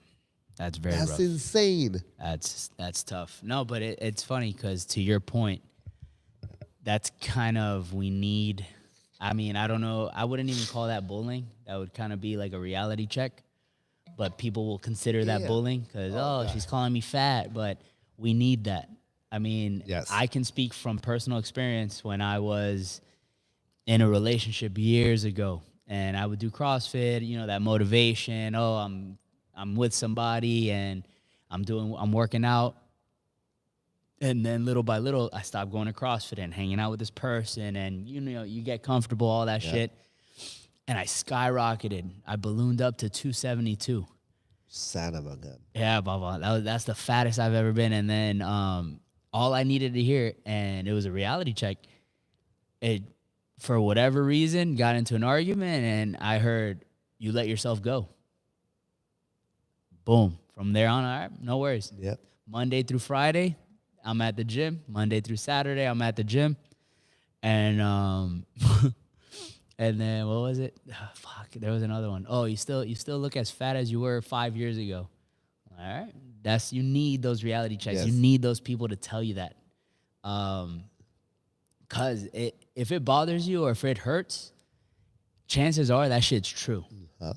That's very rough. That's insane. That's tough. No, but it's funny because to your point, that's kind of we need. I mean, I don't know. I wouldn't even call that bullying. That would kind of be like a reality check. But people will consider that bullying because, she's calling me fat. But we need that. I mean, yes. I can speak from personal experience when I was in a relationship years ago. And I would do CrossFit, that motivation. Oh, I'm with somebody and I'm working out. And then little by little, I stopped going to CrossFit and hanging out with this person. And, you get comfortable, all that shit. And I skyrocketed. I ballooned up to 272. Son of a gun. Yeah, Baba. That's the fattest I've ever been. And then all I needed to hear, and it was a reality check, it, for whatever reason, got into an argument, and I heard, you let yourself go. Boom. From there on, all right, no worries. Yep. Monday through Friday, I'm at the gym. Monday through Saturday, I'm at the gym. And and then what was it? Fuck, there was another one. Oh, you still look as fat as you were 5 years ago. All right, you need those reality checks. Yes. You need those people to tell you that, cause if it bothers you or if it hurts, chances are that shit's true. Huh?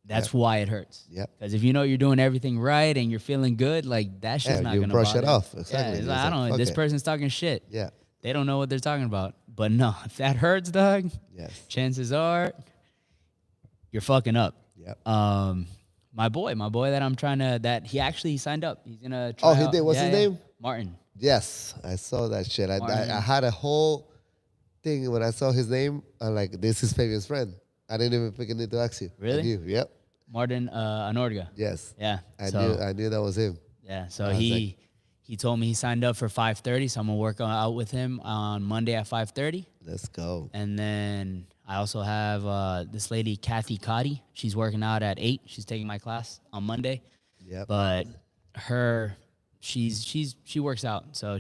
That's why it hurts. Yep. Because if you know you're doing everything right and you're feeling good, like that shit's not you gonna brush bother it you. off. Yeah, Exactly. it's It's like, I like, don't know. fuck This it. person's talking shit. Yeah. They don't know what they're talking about. But no, if that hurts, dog, Yes. chances are you're fucking up. Yep. My boy that I'm trying to, that he actually signed up. He's gonna try Oh, he out. did? What's his name? Martin. Yes, I saw that shit. I Martin. had a whole thing when I saw his name. I'm like, this is Fabian's friend. I didn't even think I need to ask you. Really? I knew. Yep. Martin Anorga. Yes. Yeah. I knew that was him. Yeah. So I was he told me he signed up for 5:30. So I'm gonna work out with him on Monday at 5:30. Let's go. And then I also have this lady, Kathy Cotty. She's working out at 8. She's taking my class on Monday. Yep. But she works out. So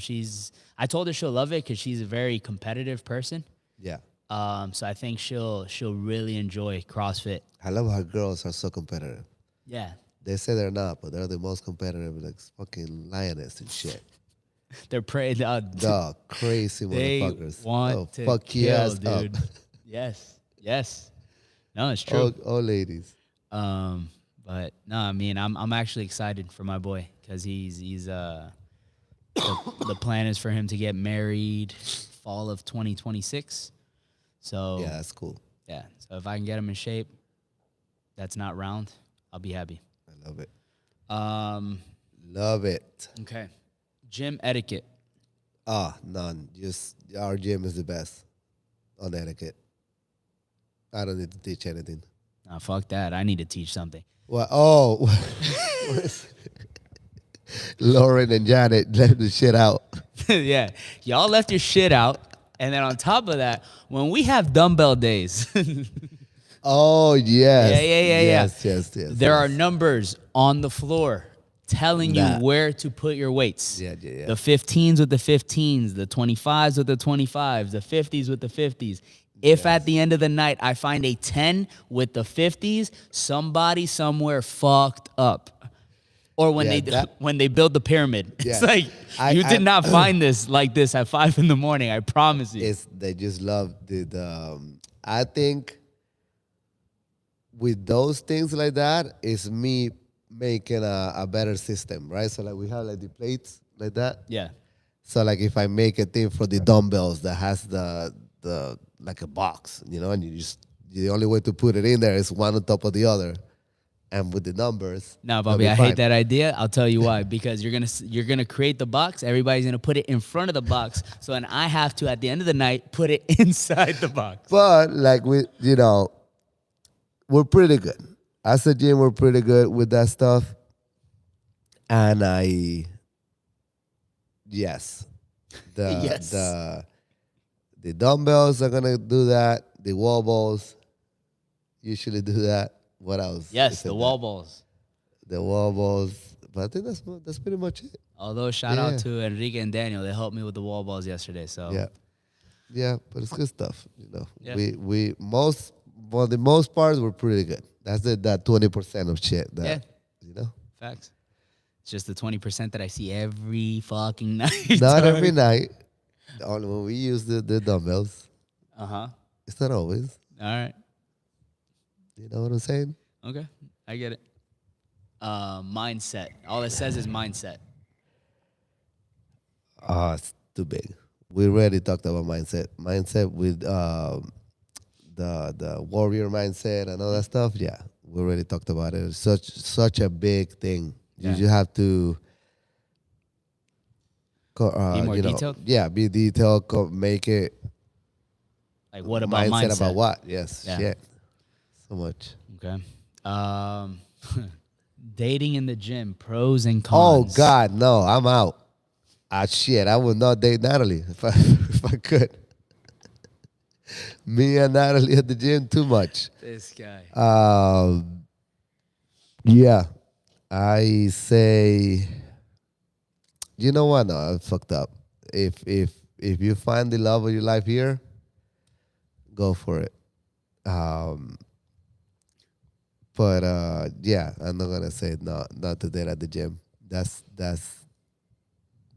I told her she'll love it because she's a very competitive person. Yeah. So I think she'll really enjoy CrossFit. I love how girls are so competitive. Yeah. They say they're not, but they're the most competitive, like fucking lioness and shit. They're praying. Dog, crazy They motherfuckers. want to fuck kill, your ass dude. up. Yes. No, it's true. All ladies. But no, I mean, I'm actually excited for my boy because he's the plan is for him to get married fall of 2026. So Yeah, that's cool. yeah. So if I can get him in shape, that's not round, I'll be happy. I love it. Love it. Okay. Gym etiquette. None. Just our gym is the best on etiquette. I don't need to teach anything. Nah, fuck that. I need to teach something. Well, Lauren and Janet left the shit out. Yeah. Y'all left your shit out. And then on top of that, when we have dumbbell days, Oh, yes. Yeah. Yes. there are numbers on the floor telling you where to put your weights. Yeah. The 15s with the 15s, the 25s with the 25s, the 50s with the 50s. If at the end of the night I find a 10 with the 50s, somebody somewhere fucked up. Or when they build the pyramid. It's like, you did not find this like this at 5 a.m, I promise you. They just love the I think with those things like that, it's me making a better system, right? So like we have like the plates like that. Yeah. So like if I make a thing for the dumbbells that has the like a box, you know, and the only way to put it in there is one on top of the other. And with the numbers, no, Bobby, I hate that idea. I'll tell you why. Because you're gonna create the box. Everybody's gonna put it in front of the box. So then I have to, at the end of the night, put it inside the box. But like we're pretty good. As a gym, we're pretty good with that stuff. And Yes. the dumbbells are gonna do that. The wall balls usually do that. What else? Yes, the wall balls. The wall balls. But I think that's pretty much it. Although shout out to Enrique and Daniel, they helped me with the wall balls yesterday. So yeah, but it's good stuff. Yeah. We for the most part we're pretty good. That's that 20% of shit that Facts. It's just the 20% that I see every fucking night. Not every night. Only when we use the dumbbells. It's not always. All right. You know what I'm saying? Okay, I get it. Mindset. All it says is mindset. It's too big. We already talked about mindset. Mindset with the warrior mindset and all that stuff. Yeah, we already talked about it. It's such a big thing. You just have to be more detailed. Yeah, be detailed. Make it. Like what about mindset? About what? Yes. Yeah. Shit. So much. Okay. Dating in the gym, pros and cons. Oh God, no! I'm out. Shit, I would not date Natalie if I could. Me and Natalie at the gym, too much. This guy. Yeah, I say. You know what? No, I fucked up. If if you find the love of your life here, go for it. Um, but yeah, I'm not gonna say no, not to date at the gym. That's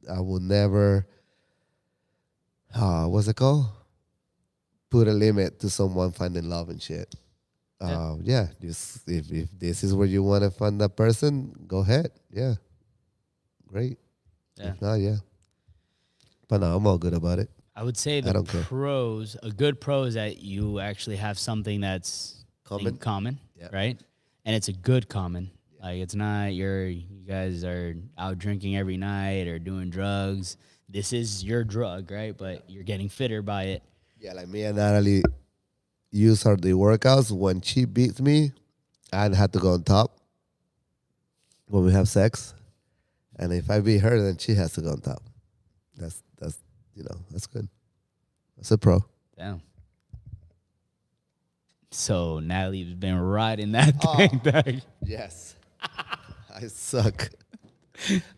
I will never. What's it called? Put a limit to someone finding love and shit. Yeah. Yeah, just if this is where you want to find that person, go ahead. Yeah, great. Yeah. If not, yeah. But no, I'm all good about it. I would say I the don't care. pros, a good pro is that you actually have something that's Common? common, Yeah. right? And it's a good common. Like it's not you guys are out drinking every night or doing drugs. This is your drug, right? But you're getting fitter by it. Yeah, like me and Natalie use the workouts. When she beats me, I have to go on top when we have sex. And if I beat her, then she has to go on top. That's that's good. That's a pro. Damn. So Natalie's been riding that Oh. thing back. Yes. I suck.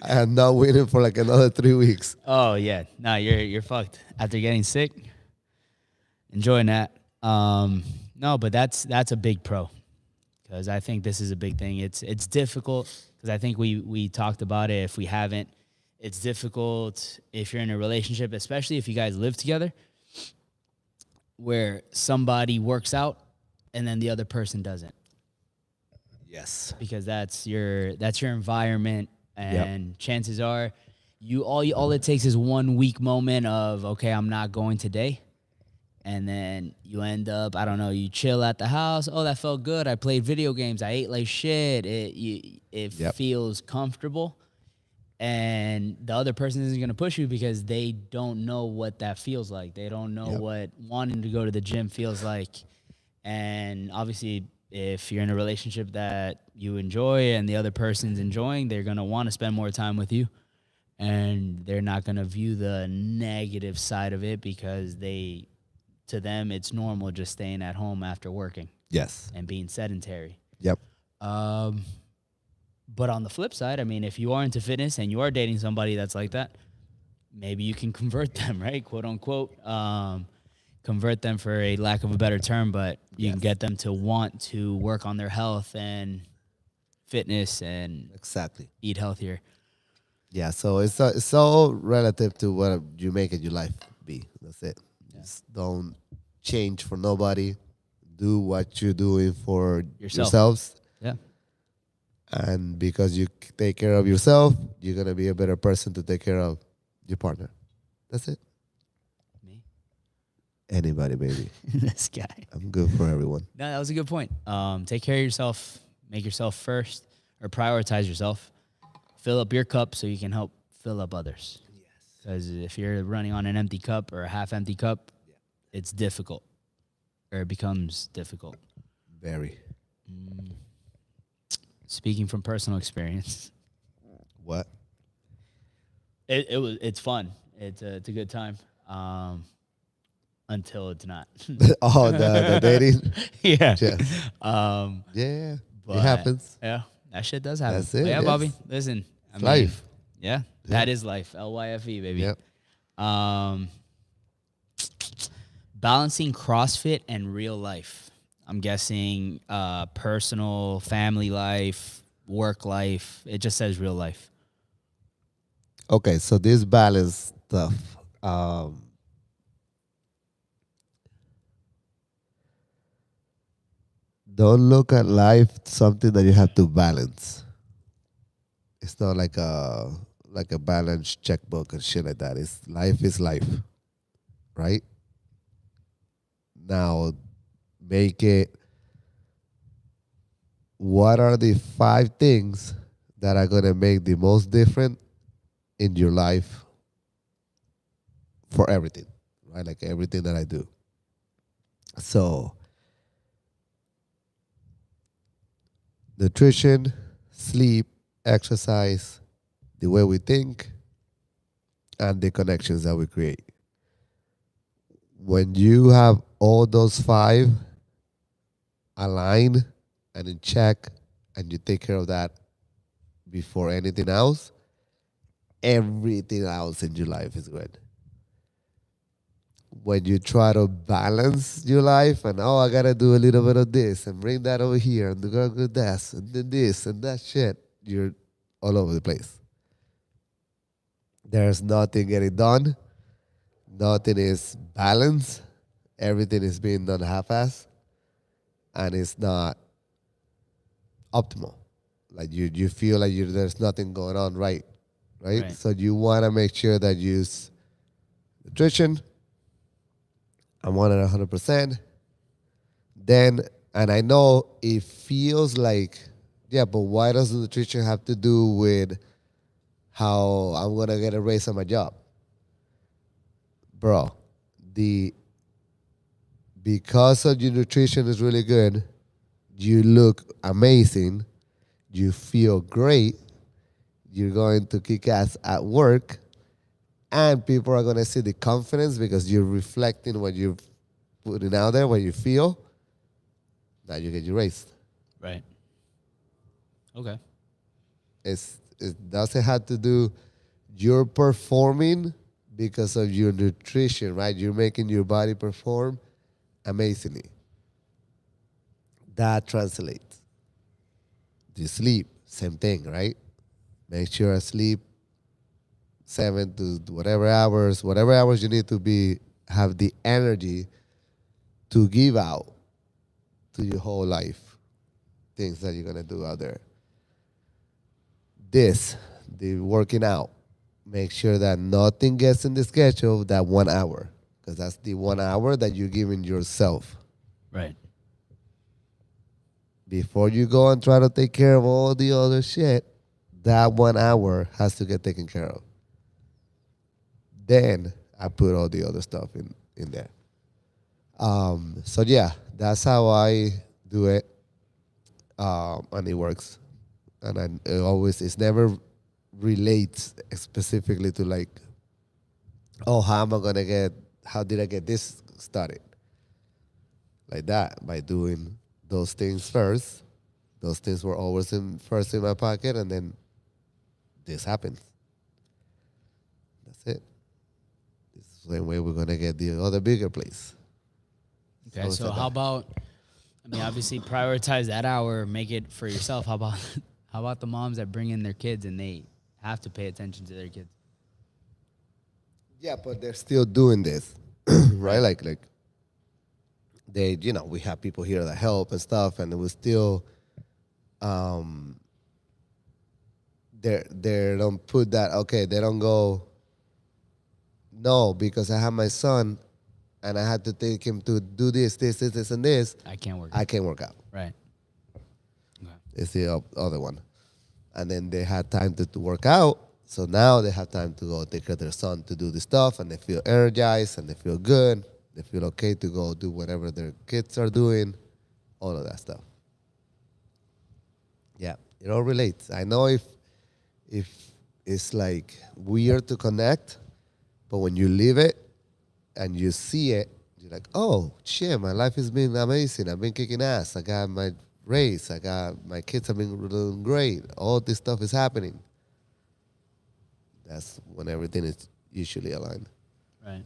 I am not winning for like another 3 weeks. Oh yeah, no, you're fucked after getting sick. Enjoying that. No, but that's a big pro because I think this is a big thing. It's difficult because I think we talked about it. If we haven't, it's difficult if you're in a relationship, especially if you guys live together, where somebody works out and then the other person doesn't, Yes. because that's your environment, and chances are all it takes is 1 week moment of, okay, I'm not going today, and then you end up, I don't know, you chill at the house. Oh, that felt good. I played video games. I ate like shit. It feels comfortable, and the other person isn't going to push you because they don't know what that feels like. They don't know what wanting to go to the gym feels like. And obviously, if you're in a relationship that you enjoy and the other person's enjoying, they're going to want to spend more time with you. And they're not going to view the negative side of it because to them, it's normal just staying at home after working Yes. and being sedentary. Yep. But on the flip side, I mean, if you are into fitness and you are dating somebody that's like that, maybe you can convert them, right? Quote unquote. Convert them, for a lack of a better term, but you can get them to want to work on their health and fitness and Exactly. eat healthier. Yeah, so it's all relative to what you make it your life be. That's it. Just don't change for nobody. Do what you're doing for yourselves. Yeah. And because you take care of yourself, you're going to be a better person to take care of your partner. That's it. Me? Anybody, baby. This guy. I'm good for everyone. No, that was a good point. Take care of yourself. Make yourself first, or prioritize yourself. Fill up your cup so you can help fill up others. Yes. Because if you're running on an empty cup or a half-empty cup, it's difficult, or it becomes difficult. Very. Speaking from personal experience, What? it's fun. It's a good time. Until it's not. Oh, the dating? Yeah. Yeah. Yeah. But It happens. Yeah, that shit does happen. That's it, But yeah, yes. Bobby. Listen, I mean, Life. Yeah, that is life. LYFE, baby. Yep. Balancing CrossFit and real life. I'm guessing personal, family life, work life. It just says real life. Okay, so this balance stuff. Don't look at life something that you have to balance. It's not like a balance checkbook and shit like that. It's life is life, right? Now, make it. What are the 5 things that are gonna make the most different in your life for everything, right? Like everything that I do. So, nutrition, sleep, exercise, the way we think, and the connections that we create. When you have all those 5 aligned and in check, and you take care of that before anything else, everything else in your life is good. when you try to balance your life and I gotta do a little bit of this and bring that over here and do this and then this and that shit, you're all over the place. There's nothing getting done. Nothing is balanced. Everything is being done half-ass, and it's not optimal. Like you feel like there's nothing going on right? So you want to make sure that you use nutrition. I'm on it 100%. Then, and I know it feels like, yeah, but why does nutrition have to do with how I'm gonna get a raise on my job? Bro, because of your nutrition is really good, you look amazing, you feel great, you're going to kick ass at work, and people are going to see the confidence because you're reflecting what you're putting out there, what you feel. Now you get your raise. Right. Okay. It doesn't have to do, you're performing because of your nutrition, right? You're making your body perform amazingly. That translates. You sleep, same thing, right? Make sure I sleep 7 to whatever hours you need to have the energy to give out to your whole life, things that you're gonna do out there. The working out, make sure that nothing gets in the schedule that 1 hour, because that's the 1 hour that you're giving yourself. Right. Before you go and try to take care of all the other shit, that 1 hour has to get taken care of. Then I put all the other stuff in there. So yeah, that's how I do it, and it works. And it's never relates specifically to like, oh, how did I get this started? Like that, by doing those things first. Those things were always first in my pocket, and then this happens. That's it. This is the same way we're gonna get the other bigger place. Okay, so how about, I mean, obviously prioritize that hour, make it for yourself. How about the moms that bring in their kids and they have to pay attention to their kids? Yeah, but they're still doing this, right? Like they, we have people here that help and stuff, and it was still, they don't put that. Okay, they don't go. No, because I have my son, and I had to take him to do this, and this. I can't work. I can't work out. Right. Okay. It's the other one, and then they had time to work out. So now they have time to go take care of their son to do the stuff, and they feel energized and they feel good. They feel okay to go do whatever their kids are doing, all of that stuff. Yeah, it all relates. I know if it's like weird to connect, but when you live it and you see it, you're like, oh, shit, my life has been amazing. I've been kicking ass. I got my raise. My kids have been doing great. All this stuff is happening. That's when everything is usually aligned. Right.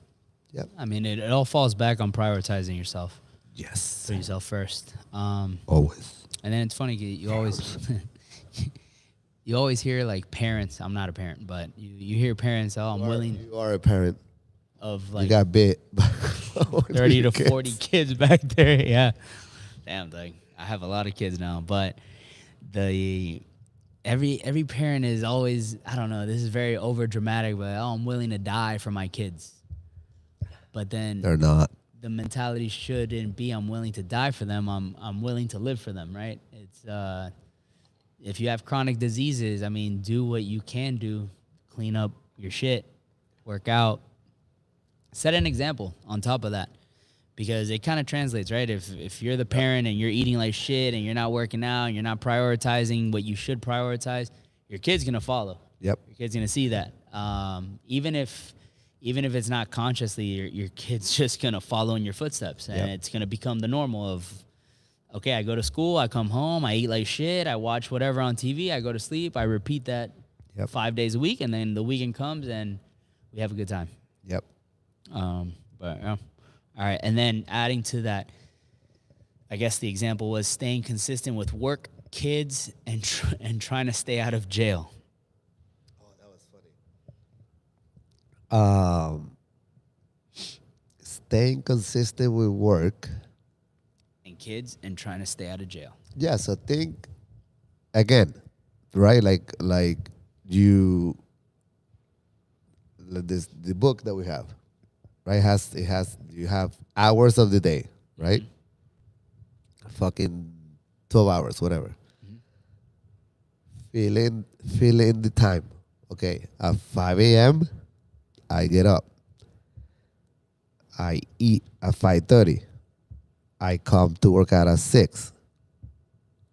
Yep. I mean, it all falls back on prioritizing yourself. Yes. Put yourself first. Always. And then it's funny, you always you always hear like parents. I'm not a parent, but you hear parents. Oh, I'm willing. You are a parent. Of like you got bit. 30 to 40 kids back there. Yeah. Damn, like I have a lot of kids now, but every parent is always, I don't know, this is very over dramatic, but oh, I'm willing to die for my kids. But then they're not. The mentality shouldn't be I'm willing to die for them. I'm willing to live for them, right? It's if you have chronic diseases, I mean, do what you can do, clean up your shit, work out, set an example on top of that. Because it kind of translates, right? If you're the parent and you're eating like shit and you're not working out and you're not prioritizing what you should prioritize, your kid's gonna follow. Yep. Your kid's gonna see that. Even if it's not consciously, your kid's just gonna follow in your footsteps, and it's gonna become the normal of, okay, I go to school, I come home, I eat like shit, I watch whatever on TV, I go to sleep, I repeat that 5 days a week, and then the weekend comes and we have a good time. Yep. But all right, and then adding to that, I guess the example was staying consistent with work, kids, and trying to stay out of jail. Oh, that was funny. Staying consistent with work. And kids and trying to stay out of jail. Yeah, so think again, right? Like you, the book that we have, right? You have hours of the day, right? Fucking 12 hours, whatever. Fill in the time. Okay, at 5 a.m. I get up. I eat at 5:30. I come to work out at 6.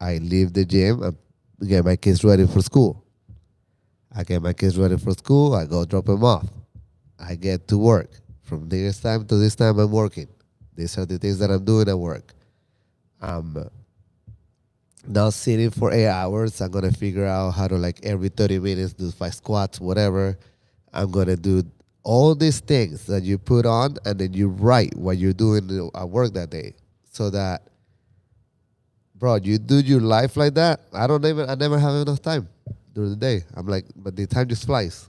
I leave the gym and get my kids ready for school. I get my kids ready for school. I go drop them off. I get to work. From this time to this time, I'm working. These are the things that I'm doing at work. I'm not sitting for 8 hours. I'm going to figure out how to, like, every 30 minutes do 5 squats, whatever. I'm going to do all these things that you put on, and then you write what you're doing at work that day. So that, bro, you do your life like that. I never have enough time during the day. I'm like, but the time just flies.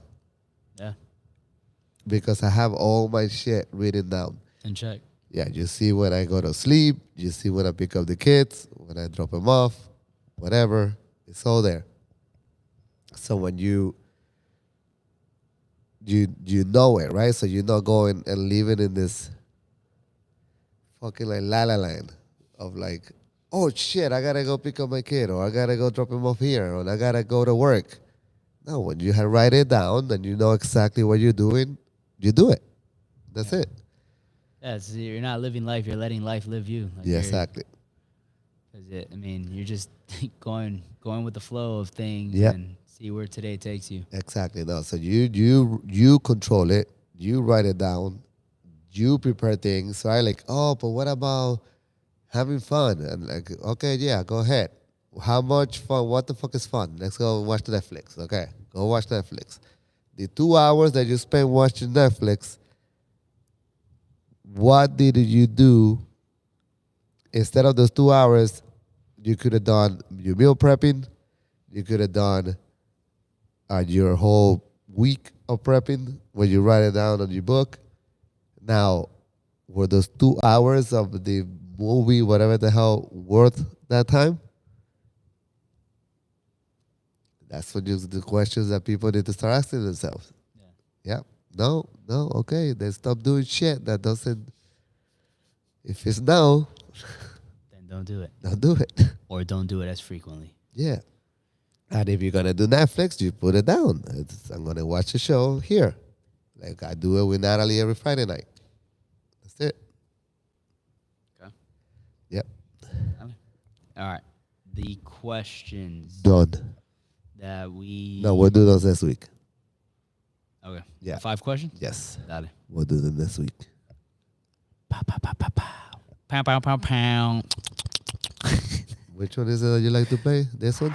Yeah. Because I have all my shit written down. And check. Yeah, you see when I go to sleep. You see when I pick up the kids, when I drop them off, whatever. It's all there. So when you know it, right? So you're not going and living in this fucking like la la land of like, oh shit, I gotta go pick up my kid, or I gotta go drop him off here, or I gotta go to work. No, when you write it down and you know exactly what you're doing, you do it. That's it. Yeah, so you're not living life; you're letting life live you. Like Yeah, exactly. I mean, you're just going with the flow of things and see where today takes you. Exactly. No, so you control it. You write it down. You prepare things, right? Like, oh, but what about having fun? And like, okay, yeah, go ahead. How much fun? What the fuck is fun? Let's go watch Netflix. Okay, go watch Netflix. The 2 hours that you spend watching Netflix, what did you do instead of those 2 hours? You could have done your meal prepping. You could have done your whole week of prepping when you write it down on your book. Now, were those 2 hours of the movie, whatever the hell, worth that time? That's what just the questions that people need to start asking themselves. Yeah. No. Okay. Then stop doing shit that doesn't. If it's no, Then don't do it. don't do it. Or don't do it as frequently. Yeah. And if you're gonna do Netflix, you put it down. I'm gonna watch a show here, like I do it with Natalie every Friday night. That's it. Okay. Yep. All right. The questions Done. that we. No, we'll do those next week. Okay. Yeah. 5 questions? Yes. Dale. We'll do them next week. Pow, pow, pow, pow, pow. Pow, pow, pow, pow. Which one is it that you like to play? This one?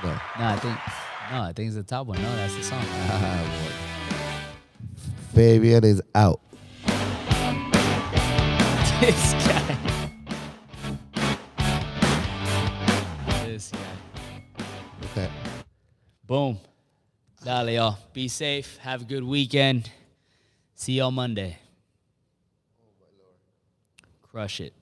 No. I think it's the top one. No, that's the song. Fabian is out. This guy. This guy. Okay. Boom. Dale, y'all. Be safe. Have a good weekend. See y'all Monday. Crush it.